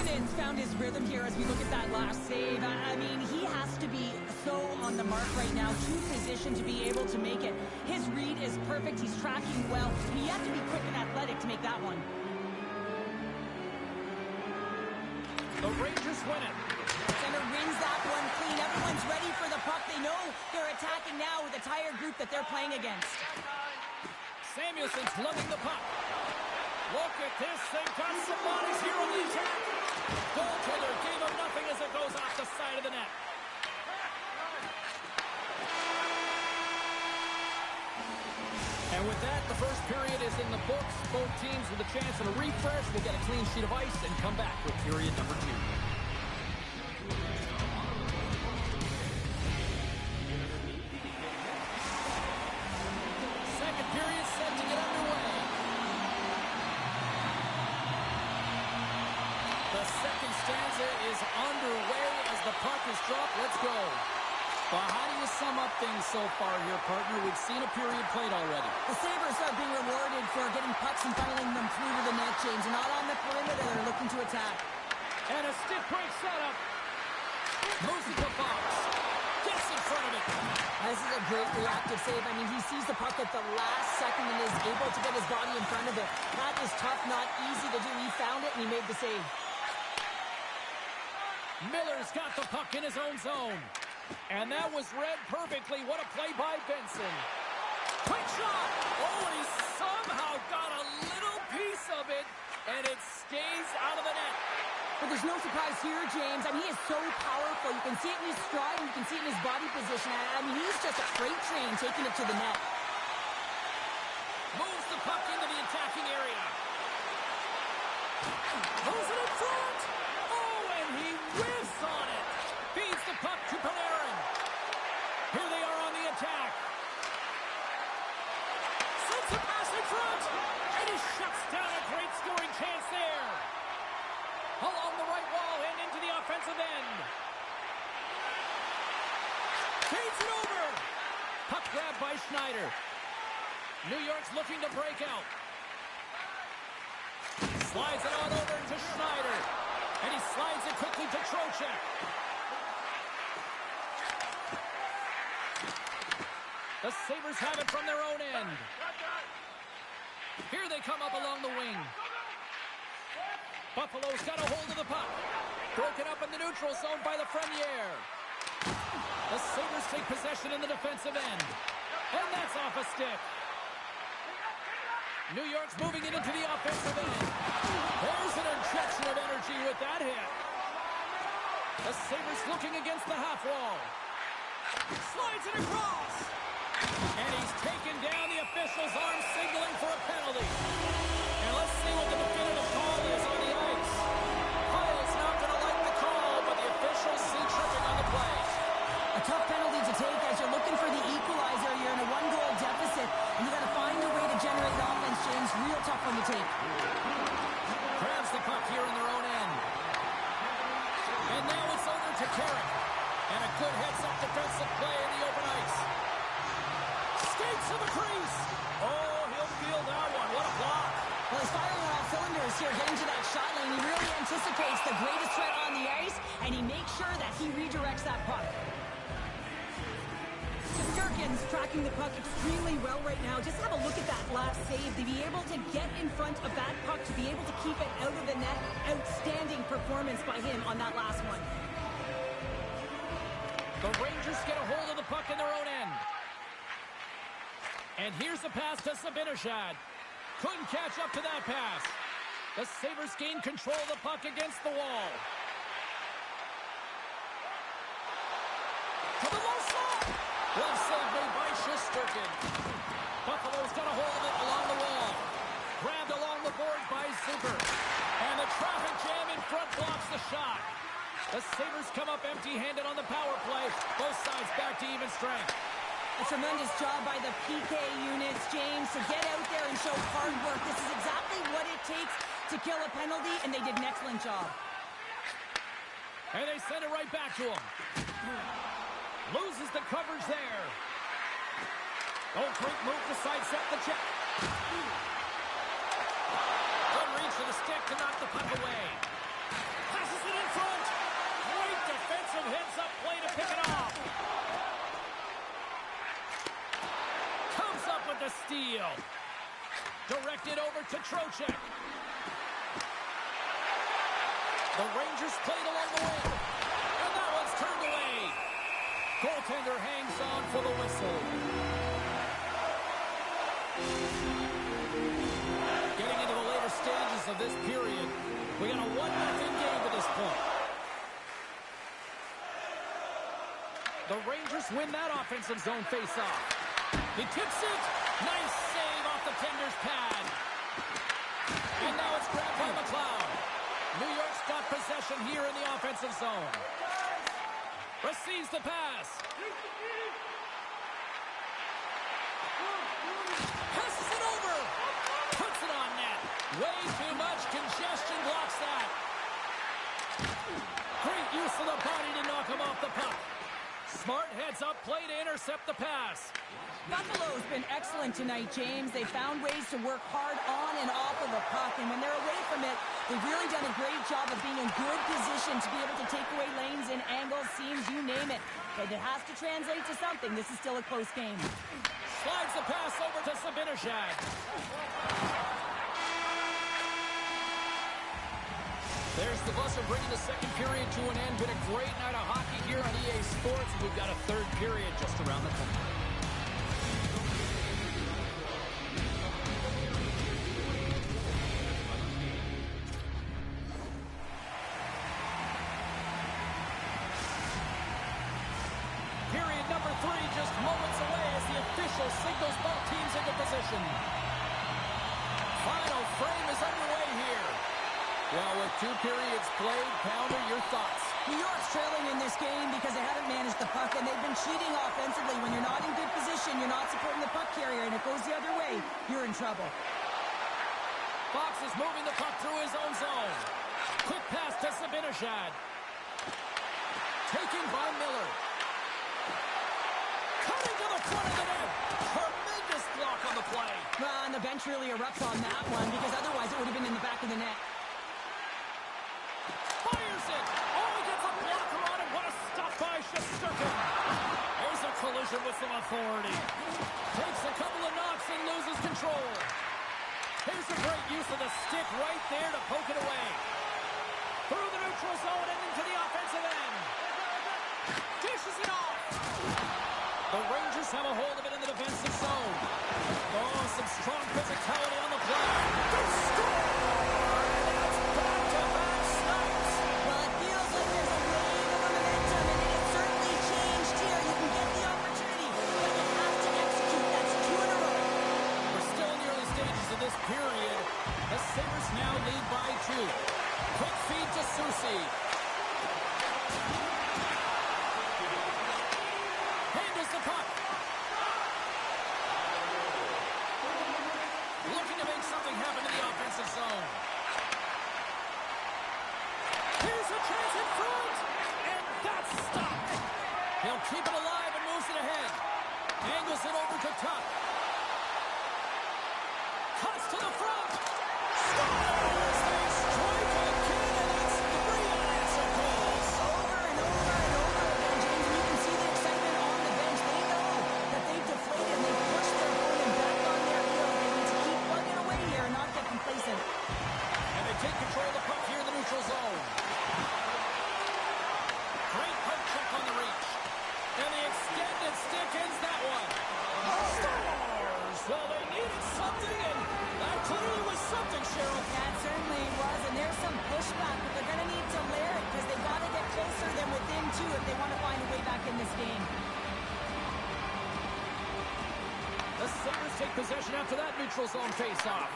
found his rhythm here as we look at that last save. I mean, he has to be so on the mark right now, to position to be able to make it. His read is perfect. He's tracking well. He had to be quick and athletic to make that one. The Rangers win it. Center wins that one clean. Everyone's ready for the puck. They know they're attacking now with a tired group that they're playing against. Samuelson's lugging the puck. Look at this. They've got some bodies here on the attack. Goaltender gave him nothing as it goes off the side of the net. And with that, the first period is in the books. Both teams with a chance at a refresh will get a clean sheet of ice and come back with period number 2. Second period set to get underway. The second stanza is underway as the puck is dropped. Let's go. Well, how do you sum up things so far here, partner? We've seen a period played already. The Sabres are being rewarded for getting pucks and funneling them through to the net, James. They're not on the perimeter. They're looking to attack. And a stick break setup. Moves it to Fox. Gets in front of it. This is a great reactive save. I mean, he sees the puck at the last second and is able to get his body in front of it. That is tough, not easy to do. He found it and he made the save. Miller's got the puck in his own zone. And that was read perfectly. What a play by Benson. Quick shot. Oh, and he somehow got a little piece of it, and it stays out of the net. But there's no surprise here, James. I mean, he is so powerful. You can see it in his stride, and you can see it in his body position. I mean, he's just a freight train taking it to the net. Moves the puck into the attacking area. Moves it in front. Oh, and he whiffs on it. Feeds the puck to Panarin. Here they are on the attack. Sends a pass in front. And he shuts down a great scoring chance there. Along the right wall and into the offensive end. Takes it over. Puck grab by Schneider. New York's looking to break out. Slides it on over to Schneider. And he slides it quickly to Trocheck. The Sabres have it from their own end. Here they come up along the wing. Buffalo's got a hold of the puck. Broken up in the neutral zone by the Frenier. The Sabres take possession in the defensive end. And that's off a stick. New York's moving it into the offensive end. There's an injection of energy with that hit. The Sabres looking against the half wall. Slides it across. And he's taken down. The official's arm signaling for a penalty. And let's see what the definitive call is on the ice. Kyle's not going to like the call, but the officials see tripping on the play. A tough penalty to take as you're looking for the equalizer. You're in a one-goal deficit, and you got to find a way to generate offense, James. Real tough one to take. Grabs the puck here in their own end. And now it's over to Carrick. And a good heads-up defensive play in the open ice. Skates to the crease. Oh, he'll feel that one. What a block. Well, he's firing on all cylinders here, getting to that shot lane. He really anticipates the greatest threat on the ice, and he makes sure that he redirects that puck. Shesterkin's tracking the puck extremely well right now. Just have a look at that last save. To be able to get in front of that puck, to be able to keep it out of the net. Outstanding performance by him on that last one. The Rangers get a hold of the puck in their own end. And here's the pass to Zibanejad. Couldn't catch up to that pass. The Sabres gain control of the puck against the wall. To the low slot. Glove save made by Shesterkin. Buffalo's got a hold of it along the wall. Grabbed along the boards by Zucker. And the traffic jam in front blocks the shot. The Sabres come up empty-handed on the power play. Both sides back to even strength. A tremendous job by the PK units, James, to get out there and show hard work. This is exactly what it takes to kill a penalty, and they did an excellent job. And they send it right back to him. Loses the coverage there. Oh, great move to sidestep the check. Good reach to the stick to knock the puck away. Passes it in to Trocheck. The Rangers played along the wing. And that one's turned away. Goaltender hangs on for the whistle. Getting into the later stages of this period, we got a 1-0 game at this point. The Rangers win that offensive zone faceoff. He tips it. Nice save off the tender's pad. And now it's grabbed by McLeod. New York's got possession here in the offensive zone. Receives the pass. Passes it over. Puts it on net. Way too much congestion blocks that. Great use of the body to knock him off the puck. Smart heads up play to intercept the pass. Buffalo's been excellent tonight, James. They found ways to work hard on and off of the puck, and when they're away from it, they've really done a great job of being in good position to be able to take away lanes and angles, seams, you name it. But it has to translate to something. This is still a close game. Slides the pass over to Zibanejad. There's the buzzer bringing the second period to an end. Been a great night of hockey here on EA Sports. We've got a third period just around the corner. Period number 3 just moments away as the official signals both teams into position. Final frame is underway here. Well, with 2 periods played, Pounder, your thoughts? New York's trailing in this game because they haven't managed the puck, and they've been cheating offensively. When you're not in good position, you're not supporting the puck carrier, and it goes the other way, you're in trouble. Fox is moving the puck through his own zone. Quick pass to Zibanejad. Taken by Miller. Cutting to the front of the net. Tremendous block on the play. Well, and the bench really erupts on that one, because otherwise it would have been in the back of the net. Fires it. Oh, he gets a blocker on it. What a stop by Shesterkin. There's a collision with some authority. Takes a couple of knocks and loses control. Here's a great use of the stick right there to poke it away. Through the neutral zone and into the offensive end. Dishes it off. The Rangers have a hold of it in the defensive zone. Oh, some strong physicality on the play. They score! And it's back-to-back snaps. Well, it feels like there's a wave of momentum, and it has certainly changed here. You can get the opportunity, but you have to execute. That's 2 in a row. We're still in the early stages of this period. The Sabres now lead by 2. Quick feed to Soucy. Handles the puck. Looking to make something happen in the offensive zone. Here's a chance in front. And that's stopped. He'll keep it alive and moves it ahead. Angles it over to Tuck. Cuts to the front. Scores! They strike again, and that's 3 unanswered goals. Over and over and over again, James, and you can see the excitement on the bench. They know that they've deflated and they've pushed their opponent back on their heels. They need to keep plugging away here and not get complacent. And they take control of the puck here in the neutral zone. Great puck check on the reach. And the extended stick ends that one. Stars! Well, they needed something, and that clearly was something, Cheryl. That certainly was, and there's some pushback, but they're going to need to layer it because they've got to get closer than within 2 if they want to find a way back in this game. The Sabres take possession after that neutral zone face-off.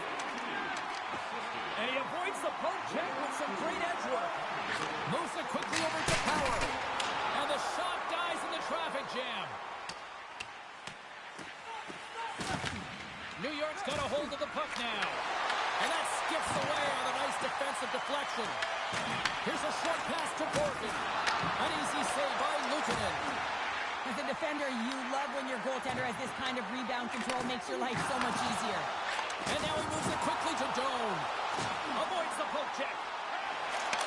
And he avoids the poke check with some great edge work. Moves it quickly over to Power. And the shot dies in the traffic jam. New York's got a hold of the puck now. And that skips away on a nice defensive deflection. Here's a short pass to Borkin. An easy save by Luukkonen. As a defender, you love when your goaltender has this kind of rebound control. Makes your life so much easier. And now he moves it quickly to Doan. Avoids the poke check.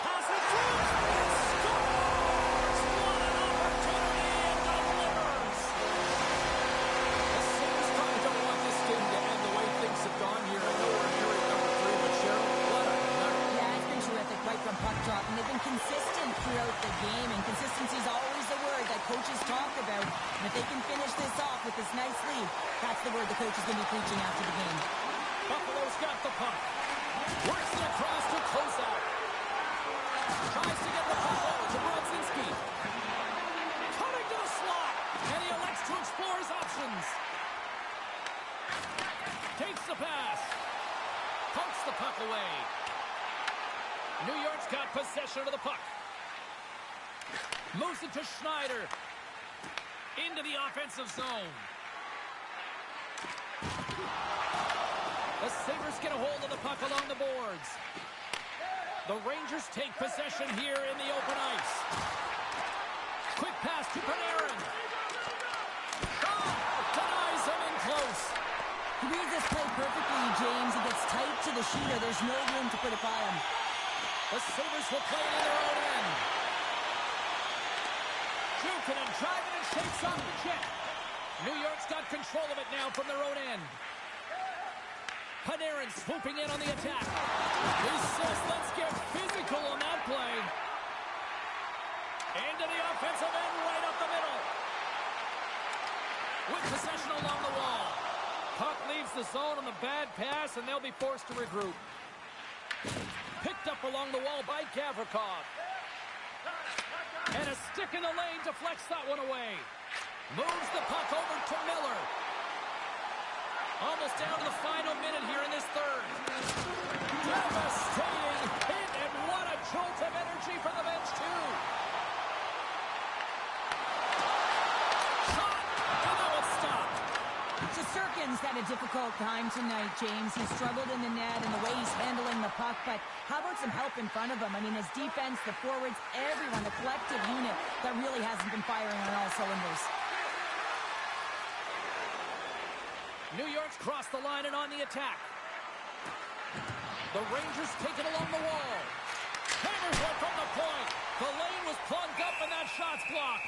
Pass it through. And scores! What an opportunity and delivers! The Sabres probably don't want this game to end the way things have gone here. I know we're here at number and they've been consistent throughout the game, and consistency is always the word that coaches talk about. And if they can finish this off with this nice lead, that's the word the coach is going to be preaching after the game. Buffalo's got the puck. Works it across to close out. Tries to get the puck over to Brodzinski. Cutting to the slot, and he elects to explore his options. Takes the pass. Pokes the puck away. New York's got possession of the puck. Moves it to Schneider. Into the offensive zone. The Sabres get a hold of the puck along the boards. The Rangers take possession here in the open ice. Quick pass to Panarin. Denies him in close. He reads this play perfectly, James. He gets tight to the shooter. There's no room to put it by him. The Sabres will play it in their own end. Jukinen driving and shakes off the check. New York's got control of it now from their own end. Panarin swooping in on the attack. He says, let's get physical on that play. Into the offensive end, right up the middle. With possession along the wall. Puck leaves the zone on the bad pass, and they'll be forced to regroup. Picked up along the wall by Gavrikov. And a stick in the lane deflects that one away. Moves the puck over to Miller. Almost down to the final minute here in this third. Devastating hit, and what a jolt of energy for the bench, too. Shot, and that was stopped. Shesterkin's had a difficult time tonight, James. He struggled in the net and the way he's handling the puck, but how about some help in front of him? I mean, his defense, the forwards, everyone, the collective unit that really hasn't been firing on all cylinders. New York's crossed the line and on the attack. The Rangers take it along the wall. Hammers one from the point. The lane was plugged up and that shot's blocked.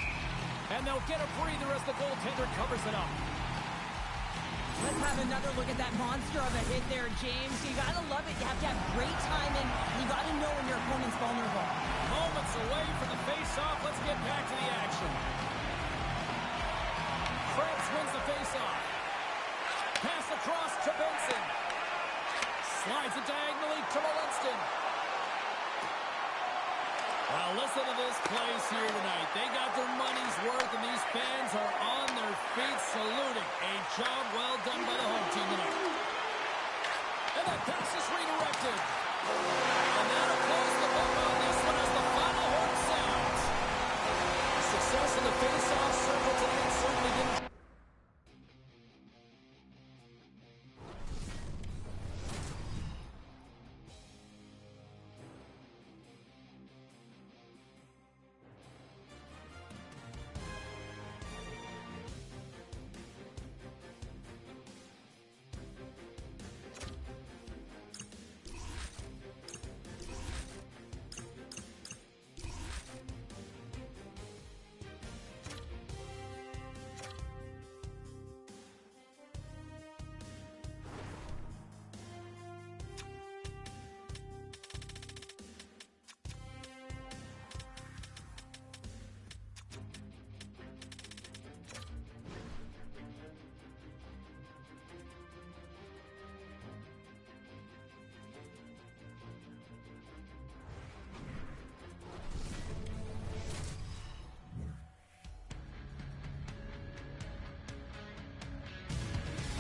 And they'll get a breather as the goaltender covers it up. Let's have another look at that monster of a hit there, James. You gotta love it. You have to have great timing. You gotta know when your opponent's vulnerable. Moments away from the face-off. Let's get back to the action. France wins the face-off. Pass across to Benson. Slides it diagonally to Molinston. Well, listen to this place here tonight. They got their money's worth, and these fans are on their feet saluting. A job well done by the home team tonight. And that pass is redirected. And that'll close the book on this one as the final horn sounds. Success in the face-off circle tonight certainly didn't...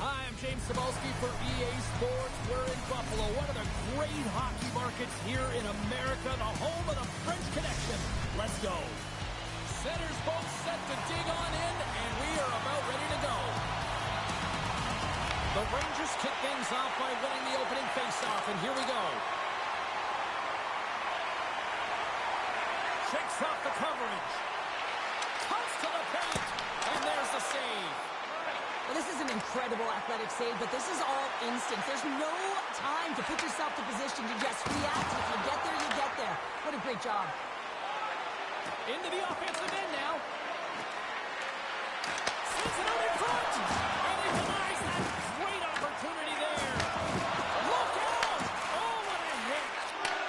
Hi, I'm James Cebulski for EA Sports. We're in Buffalo, one of the great hockey markets here in America, the home of the French Connection. Let's go. Centers both set to dig on in, and we are about ready to go. The Rangers kick things off by winning the opening faceoff, and here we go. Shakes off the coverage. Cuts to the paint, and there's the save. Well, this is an incredible athletic save, but this is all instinct. There's no time to put yourself to position to just react. If you get there, you get there. What a great job. Into the offensive end now. Sends it out in front. And he denies that great opportunity there. Look out! Oh, what a hit.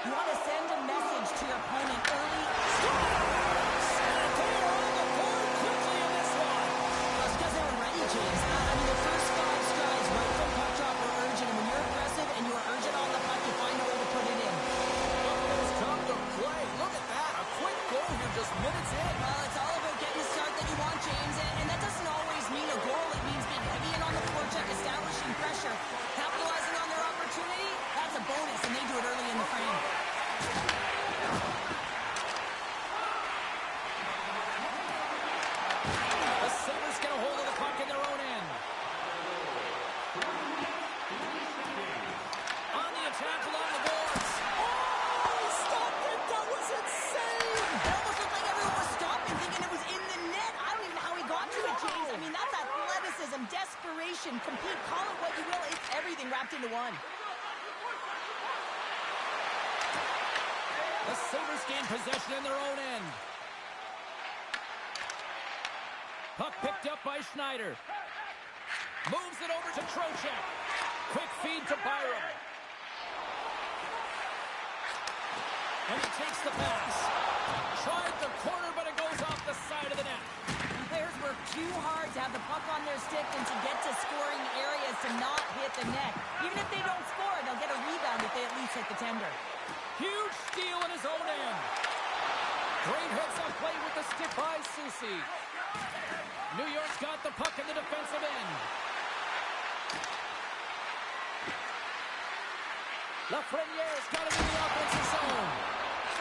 You want to send a message to your opponent early. Scores! And they are on the board quickly in this one. That's because they were ready, James. I mean, the first 5 strides right from puck drop were urgent, and when you're aggressive and you're urgent on the puck, you find a way to put it in. Buffalo's come to play. Look at that. A quick goal here just minutes in. Well, it's all about getting the start that you want, James, and that doesn't always mean a goal. It means being heavy in on the forecheck, establishing pressure, capitalizing on their opportunity. That's a bonus, and they do it early in the frame. The Sabres get a hold of the puck in their own end. On the attack along the boards. Oh, he stopped it. That was insane. It almost looked like everyone was stopping, thinking it was in the net. I don't even know how he got to it, James. I mean, that's athleticism, desperation, compete, call it what you will. It's everything wrapped into one. The Sabres gain possession in their own end. Puck picked up by Schneider. Moves it over to Trocheck. Quick feed to Byram. And he takes the pass. Tried the corner, but it goes off the side of the net. Players work too hard to have the puck on their stick and to get to scoring areas to not hit the net. Even if they don't score, they'll get a rebound if they at least hit the tender. Huge steal in his own end. Great hits on play with the stick by Soucy. New York's got the puck in the defensive end. Lafreniere's got it in the offensive zone.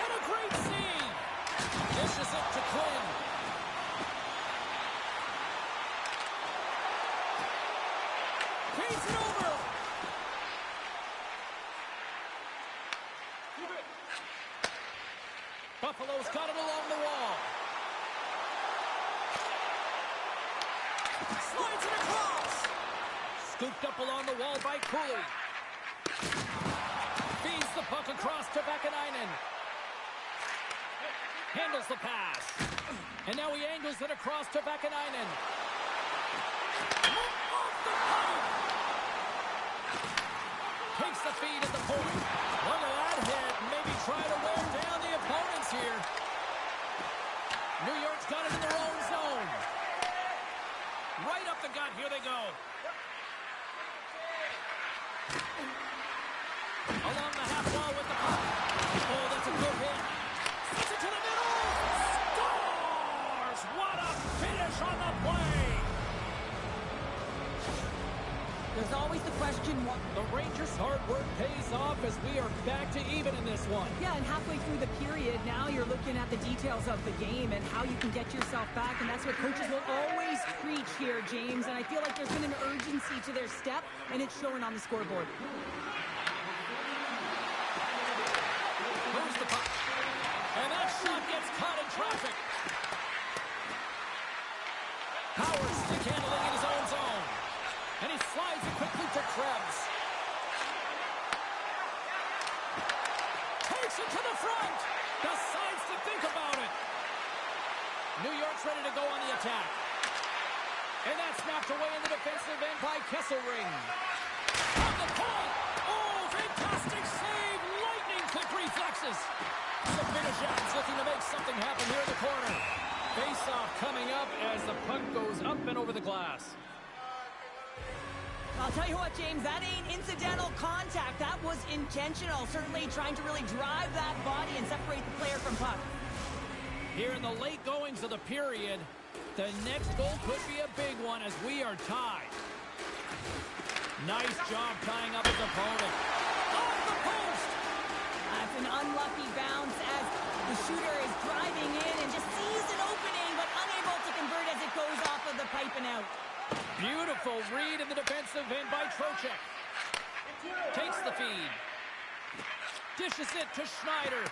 And a great save. Dishes it to Quinn. Pace it over. Buffalo's got it along the wall. Slides it across. Scooped up along the wall by Cooley. Feeds the puck across to Vakanainen. Handles the pass. And now he angles it across to Vakanainen. Off the pipe. Takes the feed at the point. Look at that hit. Maybe try to wear down the opponents here. New York's got it in their own zone. Right up the gut. Here they go. Along the half wall with the puck. Oh, that's a good hit. Sends it to the middle. Scores! What a finish on the play. There's always the question, what... The Rangers' hard work pays off as we are back to even in this one. Yeah, and halfway through the period, now you're looking at the details of the game and how you can get yourself back, and that's what coaches will always preach here, James, and I feel like there's been an urgency to their step, and it's showing on the scoreboard. Moves the puck. And that shot gets caught in traffic. Powers stick handling in his own zone. And he slides it quickly to Krebs. Takes it to the front. Decides to think about it. New York's ready to go on the attack. And that's knocked away in the defensive end by Kesselring. On the point. Oh, fantastic save. Lightning quick reflexes. The Finishans looking to make something happen here in the corner. Face-off coming up as the puck goes up and over the glass. I'll tell you what, James, that ain't incidental contact. That was intentional. Certainly trying to really drive that body and separate the player from puck. Here in the late goings of the period, the next goal could be a big one as we are tied. Nice job tying up his opponent. Off the post! That's an unlucky bounce as the shooter is driving in and just sees an opening, but unable to convert as it goes off of the pipe and out. Beautiful read in the defensive end by Trocheck. Takes the feed. Dishes it to Schneider.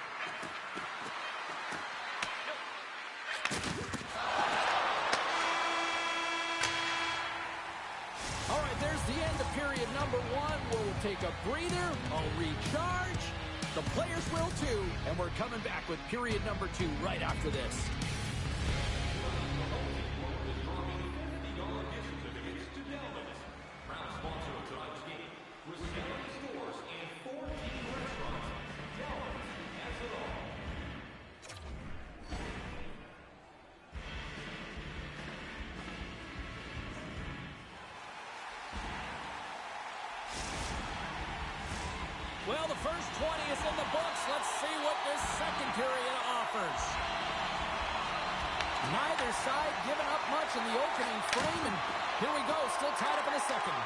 All right, there's the end of period number 1. We'll take a breather, a recharge. The players will too, and we're coming back with period number 2 right after this. first 20 is in the books. Let's see what this second period offers. Neither side giving up much in the opening frame, and here we go, still tied up in the second.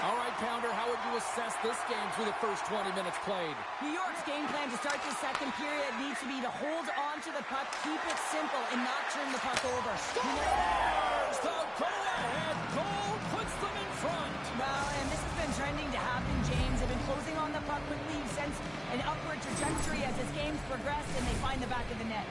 All right, Pounder, how would you assess this game through the first 20 minutes played? New York's game plan to start the second period needs to be to hold on to the puck, keep it simple, and not turn the puck over. Scores the goal-ahead goal, puts them in front. Well, and this has been trending to happen, James. They've been closing on the puck quickly since an upward trajectory as this game's progressed, and they find the back of the net.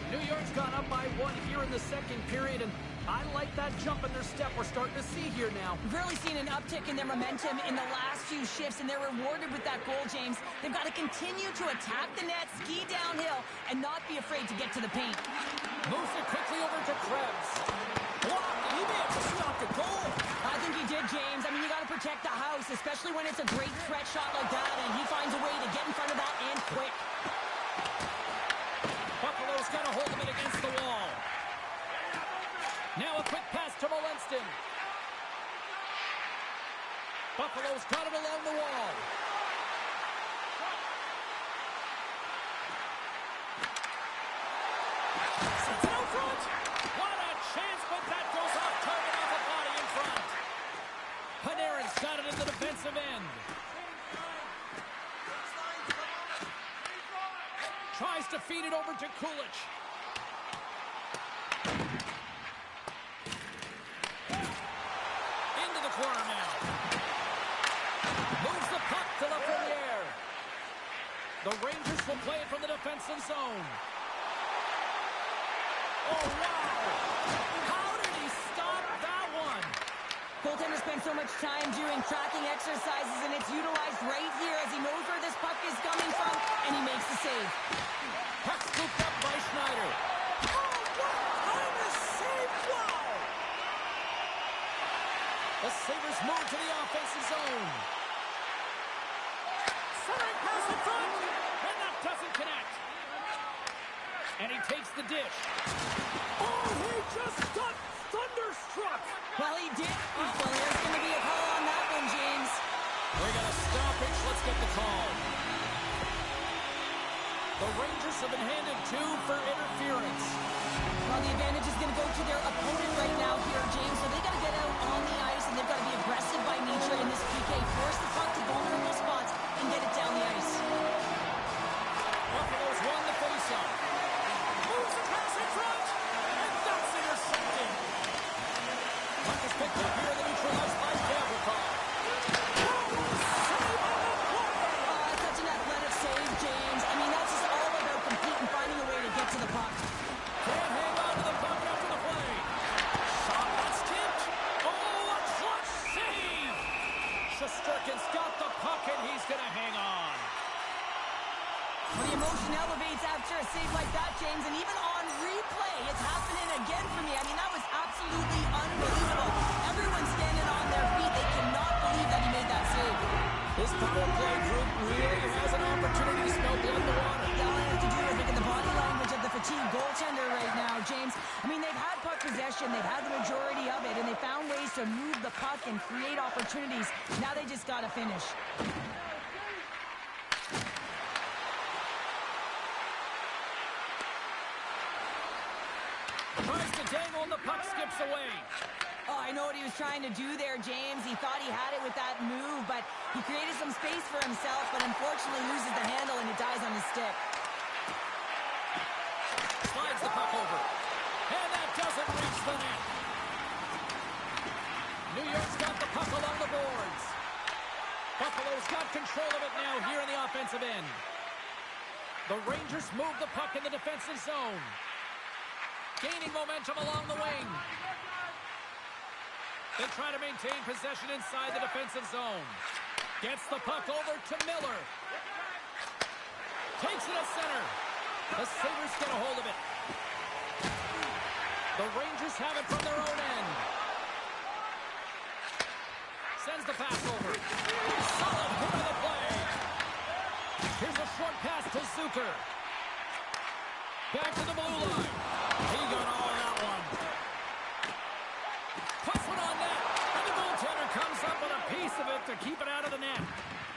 New York's gone up by 1 here in the second period, and I like that jump in their step we're starting to see here now. We've really seen an uptick in their momentum in the last few shifts, and they're rewarded with that goal, James. They've got to continue to attack the net, ski downhill, and not be afraid to get to the paint. Moves it quickly over to Krebs. Block, he may have just stopped a goal. I think he did, James. I mean, you got to protect the house, especially when it's a great threat shot like that, and he finds a way to get in front of that and quick. Buffalo's got a hold of it against the wall. Now a quick pass to Molenston. Buffalo's got it along the wall. Sets it out front. What a chance, but that goes off target off the body in front. Panarin's got it in the defensive end. Tries to feed it over to Kulich. Into the corner now. Moves the puck to Lafreniere. The Rangers will play it from the defensive zone. Oh, wow! How did he stop that one? Goaltender spent so much time doing tracking exercises, and it's utilized right here as he knows where this puck is coming from, and he makes the save. Puck scooped up by Schneider. Oh, what kind of save! Wow! The Sabres move to the offensive zone. Centering pass in front, and that doesn't connect. And he takes the dish. Oh, he just got thunderstruck! Well, he did. Well, there's going to be a call on that one, James. We got a stoppage. Let's get the call. The Rangers have been handed 2 for interference. Well, the advantage is going to go to their opponent right now here, James. So they got to get out on the ice, and they've got to be aggressive by nature in this PK. Force the puck to vulnerable spots and get it down the ice. Buffalo's won the faceoff. Moves the pass in front, and that's intercepted. Puck is picked up here in the neutral ice by Gavrikov. Such an athletic save, James. I mean, that's just all about completing, finding a way to get to the puck. Can't hang on to the puck after the play. Shot that's tipped. Oh, a clutch save. Shesterkin's got the puck, and he's going to hang on. Well, the emotion elevates after a save like that, James, and even on replay, it's happening again for me. I mean, that was absolutely unbelievable. Everyone's standing on their feet. They cannot believe that he made that save. This power play group really has an opportunity to smell blood in the water. All I have to do is look at the body language of the fatigued goaltender right now, James. I mean, they've had puck possession. They've had the majority of it, and they found ways to move the puck and create opportunities. Now they just got to finish. Tries to dangle, and the puck skips away. Oh, I know what he was trying to do there, James. He thought he had it with that move, but he created some space for himself, but unfortunately loses the handle, and it dies on his stick. Slides the puck over. And that doesn't reach the net. New York's got the puck along the boards. Buffalo's got control of it now here in the offensive end. The Rangers move the puck in the defensive zone. Gaining momentum along the wing. They try to maintain possession inside the defensive zone. Gets the puck over to Miller. Takes it to center. The Sabres get a hold of it. The Rangers have it from their own end. Sends the pass over. Solid hit of the play. Here's a short pass to Zucker. Back to the blue line. He got all of that one. Puts one on net. And the goaltender comes up with a piece of it to keep it out of the net.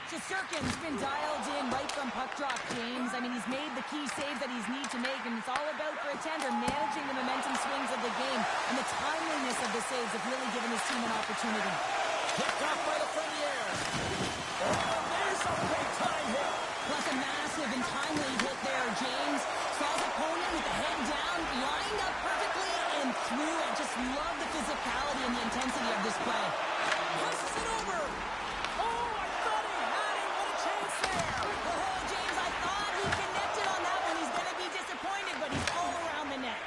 Shesterkin's been dialed in right from puck drop, James. I mean, he's made the key saves that he's need to make, and it's all about, for a tender, managing the momentum swings of the game, and the timeliness of the saves have really given his team an opportunity. Kicked off by the Frenier. Oh, there's a big time hit. Plus a massive and timely hit there, James. Saw his opponent with the head down, lined up perfectly, and threw. I just love the physicality and the intensity of this play. Passes it over. Oh, I thought he had it. What a chance there. Oh, James, I thought he connected on that one. He's going to be disappointed, but he's all around the net.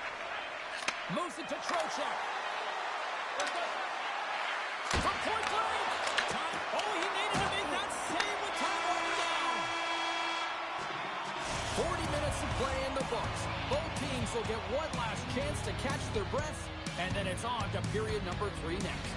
Moves it to Trocheck. From point blank. Time. Oh, he needed to make that save with time running down. 40 minutes of play in the books. Both teams will get one last chance to catch their breath, and then it's on to period number 3 next.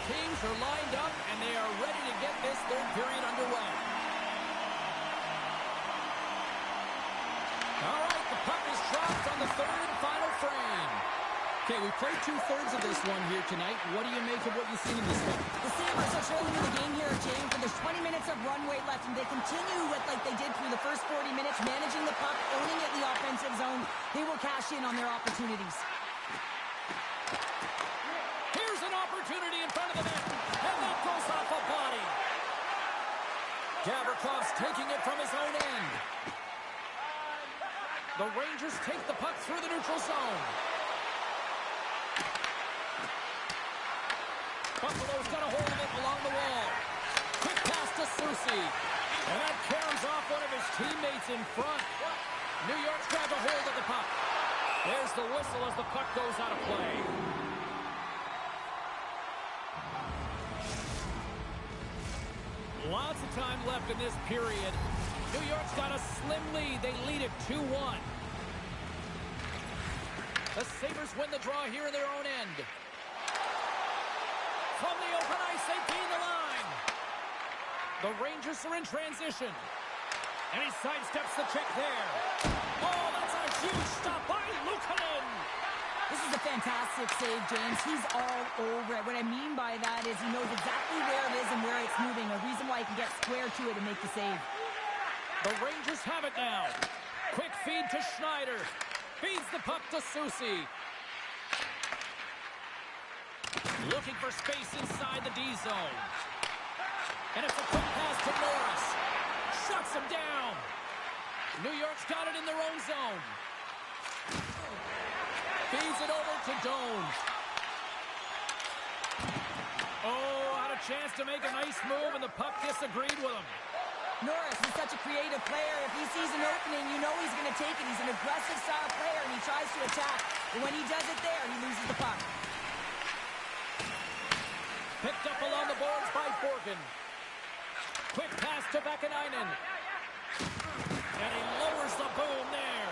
Teams are lined up, and they are ready to get this third period underway. All right, the puck is dropped on the third and final frame. Okay, we played 2/3 of this one here tonight. What do you make of what you've seen in this one? The Sabres are trailing in the game here, James, and there's 20 minutes of runway left, and they continue with like they did through the first 40 minutes, managing the puck, owning it in the offensive zone. They will cash in on their opportunities. Here's an opportunity in front of the net, and that goes off a body. Gavrikoff's taking it from his own end. The Rangers take the puck through the neutral zone. Buffalo's got a hold of it along the wall. Quick pass to Soucy. And that caroms off one of his teammates in front. New York's grabbed a hold of the puck. There's the whistle as the puck goes out of play. Lots of time left in this period. New York's got a slim lead. They lead it 2-1. The Sabres win the draw here in their own end. From the open ice, they gain the line. The Rangers are in transition. And he sidesteps the check there. Oh, that's a huge stop by Luukkonen. This is a fantastic save, James. He's all over it. What I mean by that is he knows exactly where it is and where it's moving. A reason why he can get square to it and make the save. The Rangers have it now. Quick feed to Schneider. Feeds the puck to Soucy. Looking for space inside the D zone. And it's a quick pass to Norris. Shuts him down. New York's got it in their own zone. Feeds it over to Doan. Oh, had a chance to make a nice move, and the puck disagreed with him. Norris is such a creative player. If he sees an opening, you know he's going to take it. He's an aggressive style player, and he tries to attack. But when he does it there, he loses the puck. Picked up along the boards by Borgen. Quick pass to Vakanainen. And he lowers the boom there.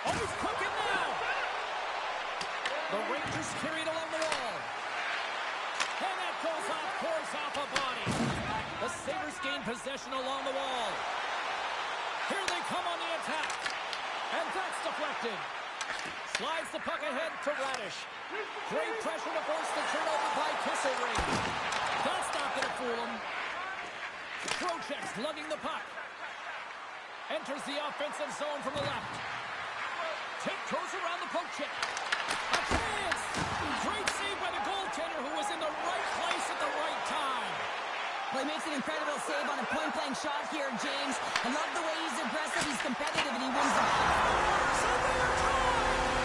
Oh, he's cooking now. The Rangers carried along the wall. And that goes off, pours off a body. The Sabres gain possession along the wall. Here they come on the attack. And that's deflected. Slides the puck ahead to Radish. Great pressure to force the turnover by Kisselring. That's not going to fool him. Trocheck's lugging the puck. Enters the offensive zone from the left. Tiptoes around the poke check. A chance! Great save by the goaltender who was in the right place at the right time. Well, he makes an incredible save on a point-blank shot here, James. I love the way he's aggressive, he's competitive, and he wins the battle. It's a new time!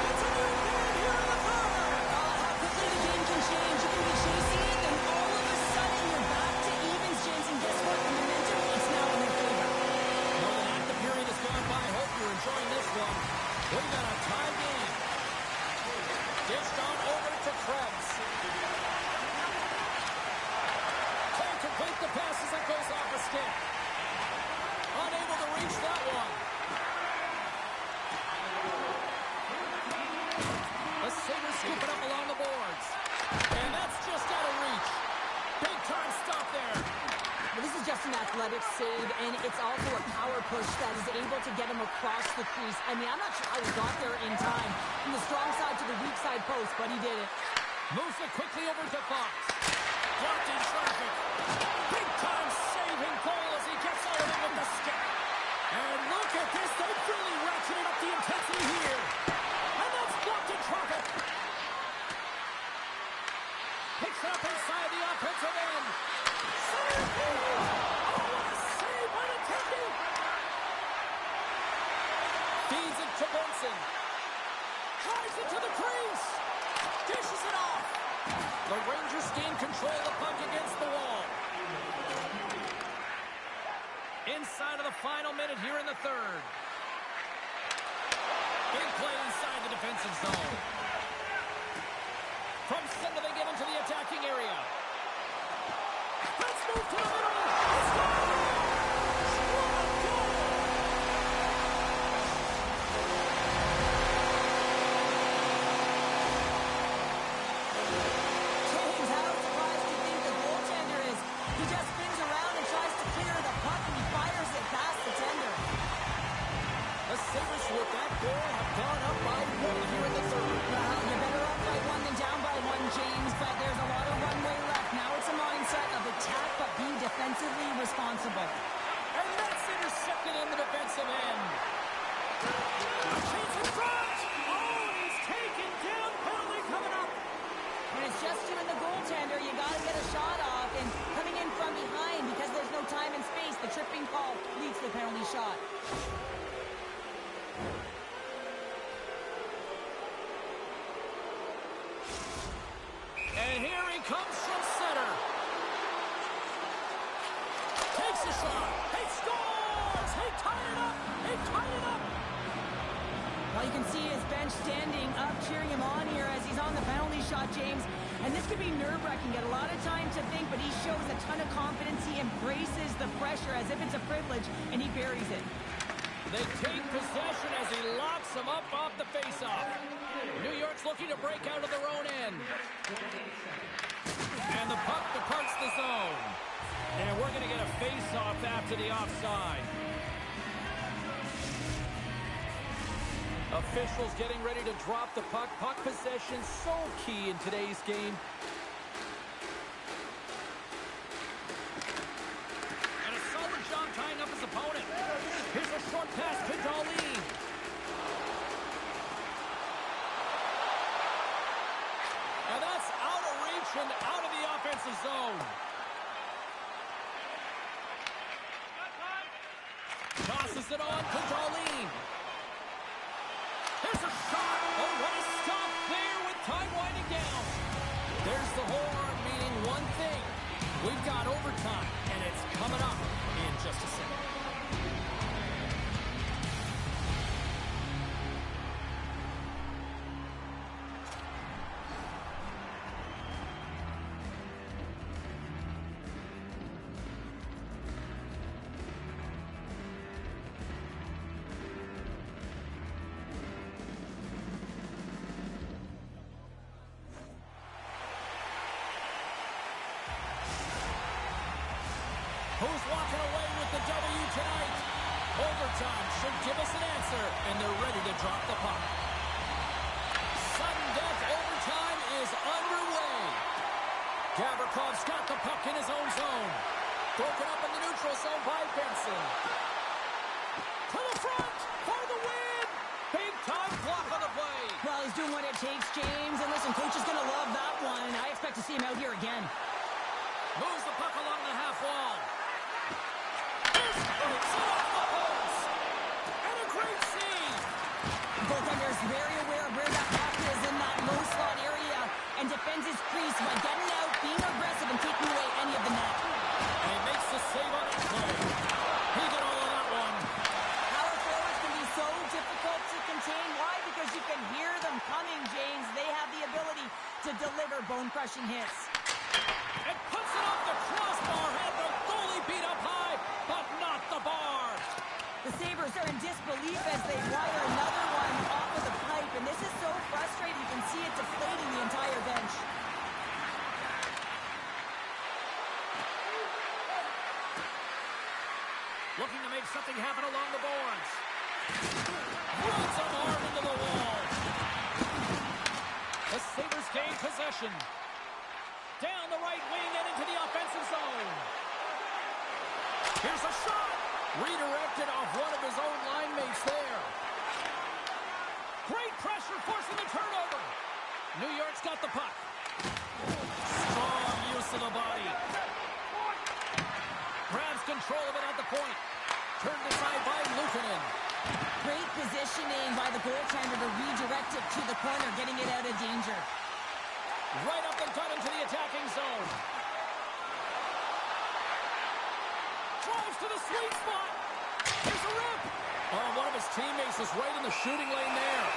It's a new game here in the third! How quickly the game can change. You can be chasing it, and all of a sudden you're back to evens, James, and guess what? The momentum is now in their favor. Well, then half the period has gone by. Hope you're enjoying this one. We've got a tie game. Dished on over to Krebs. Can't complete the pass as it goes off a stick. Unable to reach that one. The Sabres scoop it up along the boards. And just an athletic save, and it's also a power push that is able to get him across the crease. I mean, I'm not sure how he got there in time. From the strong side to the weak side post, but he did it. Moves it quickly over to Fox. Blocked in traffic. Big time saving goal as he gets out of it with the stick. And look at this. They've really ratcheted up the intensity here. And that's blocked in traffic. Picks it up inside the offensive end. Save! Oh, what a save by the technique! Feeds it to Benson. Drives it to the crease. Dishes it off. The Rangers gain control of the puck against the wall. Inside of the final minute here in the third. Big play inside the defensive zone. From center they get into the attacking area. Let's move to the middle. Let's go! What a goal! James, how surprised do you think the goaltender is? He just spins around and tries to clear the puck, and he fires it past the tender. The Sabres with that goal have gone up by one here in the third. Well, you're better up by one than down by one, James, but there's a lot of runway left. Now it's a mindset of attack, but be defensively responsible. And that's intercepted in the defensive end. A chance in front. Oh, he's taken down. Penalty coming up. When it's just you and the goaltender, you got to get a shot off, and coming in from behind because there's no time and space, the tripping call leads to the penalty shot. And here he comes from center. Takes a shot. He scores! He tied it up! He tied it up! Well, you can see his bench standing up, cheering him on here as he's on the penalty shot, James. And this could be nerve-wracking. Get a lot of time to think, but he shows a ton of confidence. He embraces the pressure as if it's a privilege, and he buries it. They take possession as he locks him up off the faceoff. New York's looking to break out of their own end. And the puck departs the zone. And we're going to get a faceoff after the offside. Officials getting ready to drop the puck. Puck possession so key in today's game. And a solid job tying up his opponent. Here's a short pass to Darlene. And that's out of reach and out of the offensive zone. Tosses it on to Darlene. Here's a shot. Oh, what a stop there with time winding down. There's the horn, meaning one thing. We've got overtime, and it's coming up in just a second. Who's walking away with the W tonight? Overtime should give us an answer, and they're ready to drop the puck. Sudden death overtime is underway. Gavrikoff's got the puck in his own zone. Broken up in the neutral zone by Benson. To the front for the win. Big time block on the play. Well, he's doing what it takes, James. And listen, coach is going to love that one. I expect to see him out here again. Moves the puck along the half wall. It's off the post. And a great save. Goaltender's very aware of where that puck is in that low slot area and defends his crease by getting out, being aggressive, and taking away any of the net. And he makes the save on that play. He got all of that one. Power forwards can be so difficult to contain. Why? Because you can hear them coming, James. They have the ability to deliver bone-crushing hits. And puts it off the Looking to make something happen along the boards. Runs them hard into the wall. The Sabres gain possession. Down the right wing and into the offensive zone. Here's a shot. Redirected off one of his own line mates there. Great pressure forcing the turnover. New York's got the puck. Strong use of the body. Grabs control of it at the point. Turned aside by Luukkonen. Great positioning by the goaltender to redirect it to the corner, getting it out of danger. Right up the gut into the attacking zone. Drives to the sweet spot. Here's a rip. Oh, one of his teammates is right in the shooting lane there.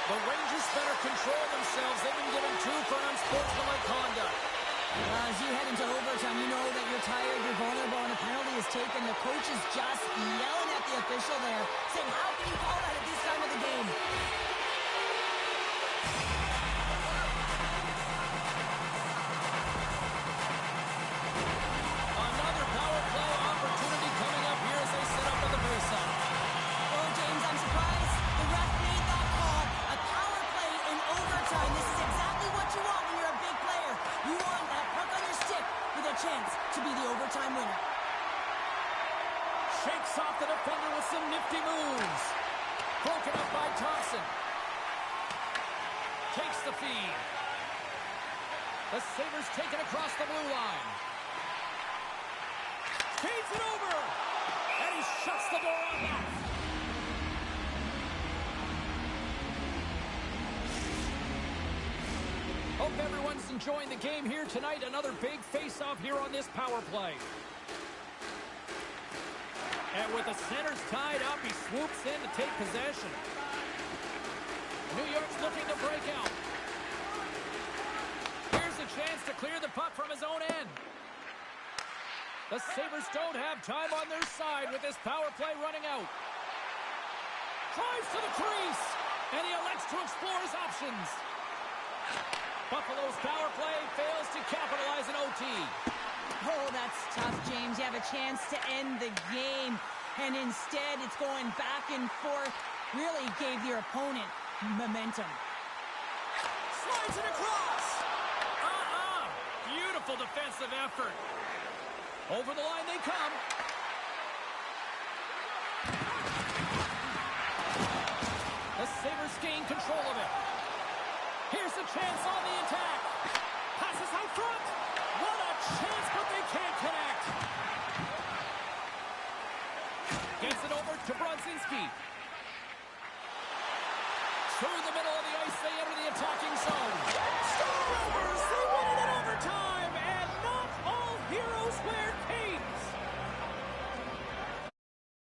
The Rangers better control themselves. They've been given 2 for unsportsmanlike conduct. As you head into overtime, you know that you're tired, you're vulnerable, and a penalty is taken. The coach is just yelling at the official there, saying, how can you call that at this time of the game? Another power play opportunity coming up here as they set up for the faceoff. Well, James, I'm surprised the ref made that call. A power play in overtime. This is exactly what you want when you're a big player. You want that puck on your stick with a chance to be the overtime winner. Shakes off the defender with some nifty moves. Broken up by Thompson. Takes the feed. The Sabres take it across the blue line. Feeds it over. And he shuts the door on that. Hope everyone's enjoying the game here tonight. Another big face-off here on this power play. And with the centers tied up, he swoops in to take possession. New York's looking to break out. Here's a chance to clear the puck from his own end. The Sabres don't have time on their side with this power play running out. Drives to the crease, and he elects to explore his options. Buffalo's power play fails to capitalize in OT. Oh, that's tough, James. You have a chance to end the game, and instead it's going back and forth. Really gave your opponent momentum. Slides it across. Beautiful defensive effort. Over the line they come. The Sabres gain control of it. Here's a chance on the attack. Passes out front. What a chance, but they can't connect. Gets it over to Brodzinski. Through the middle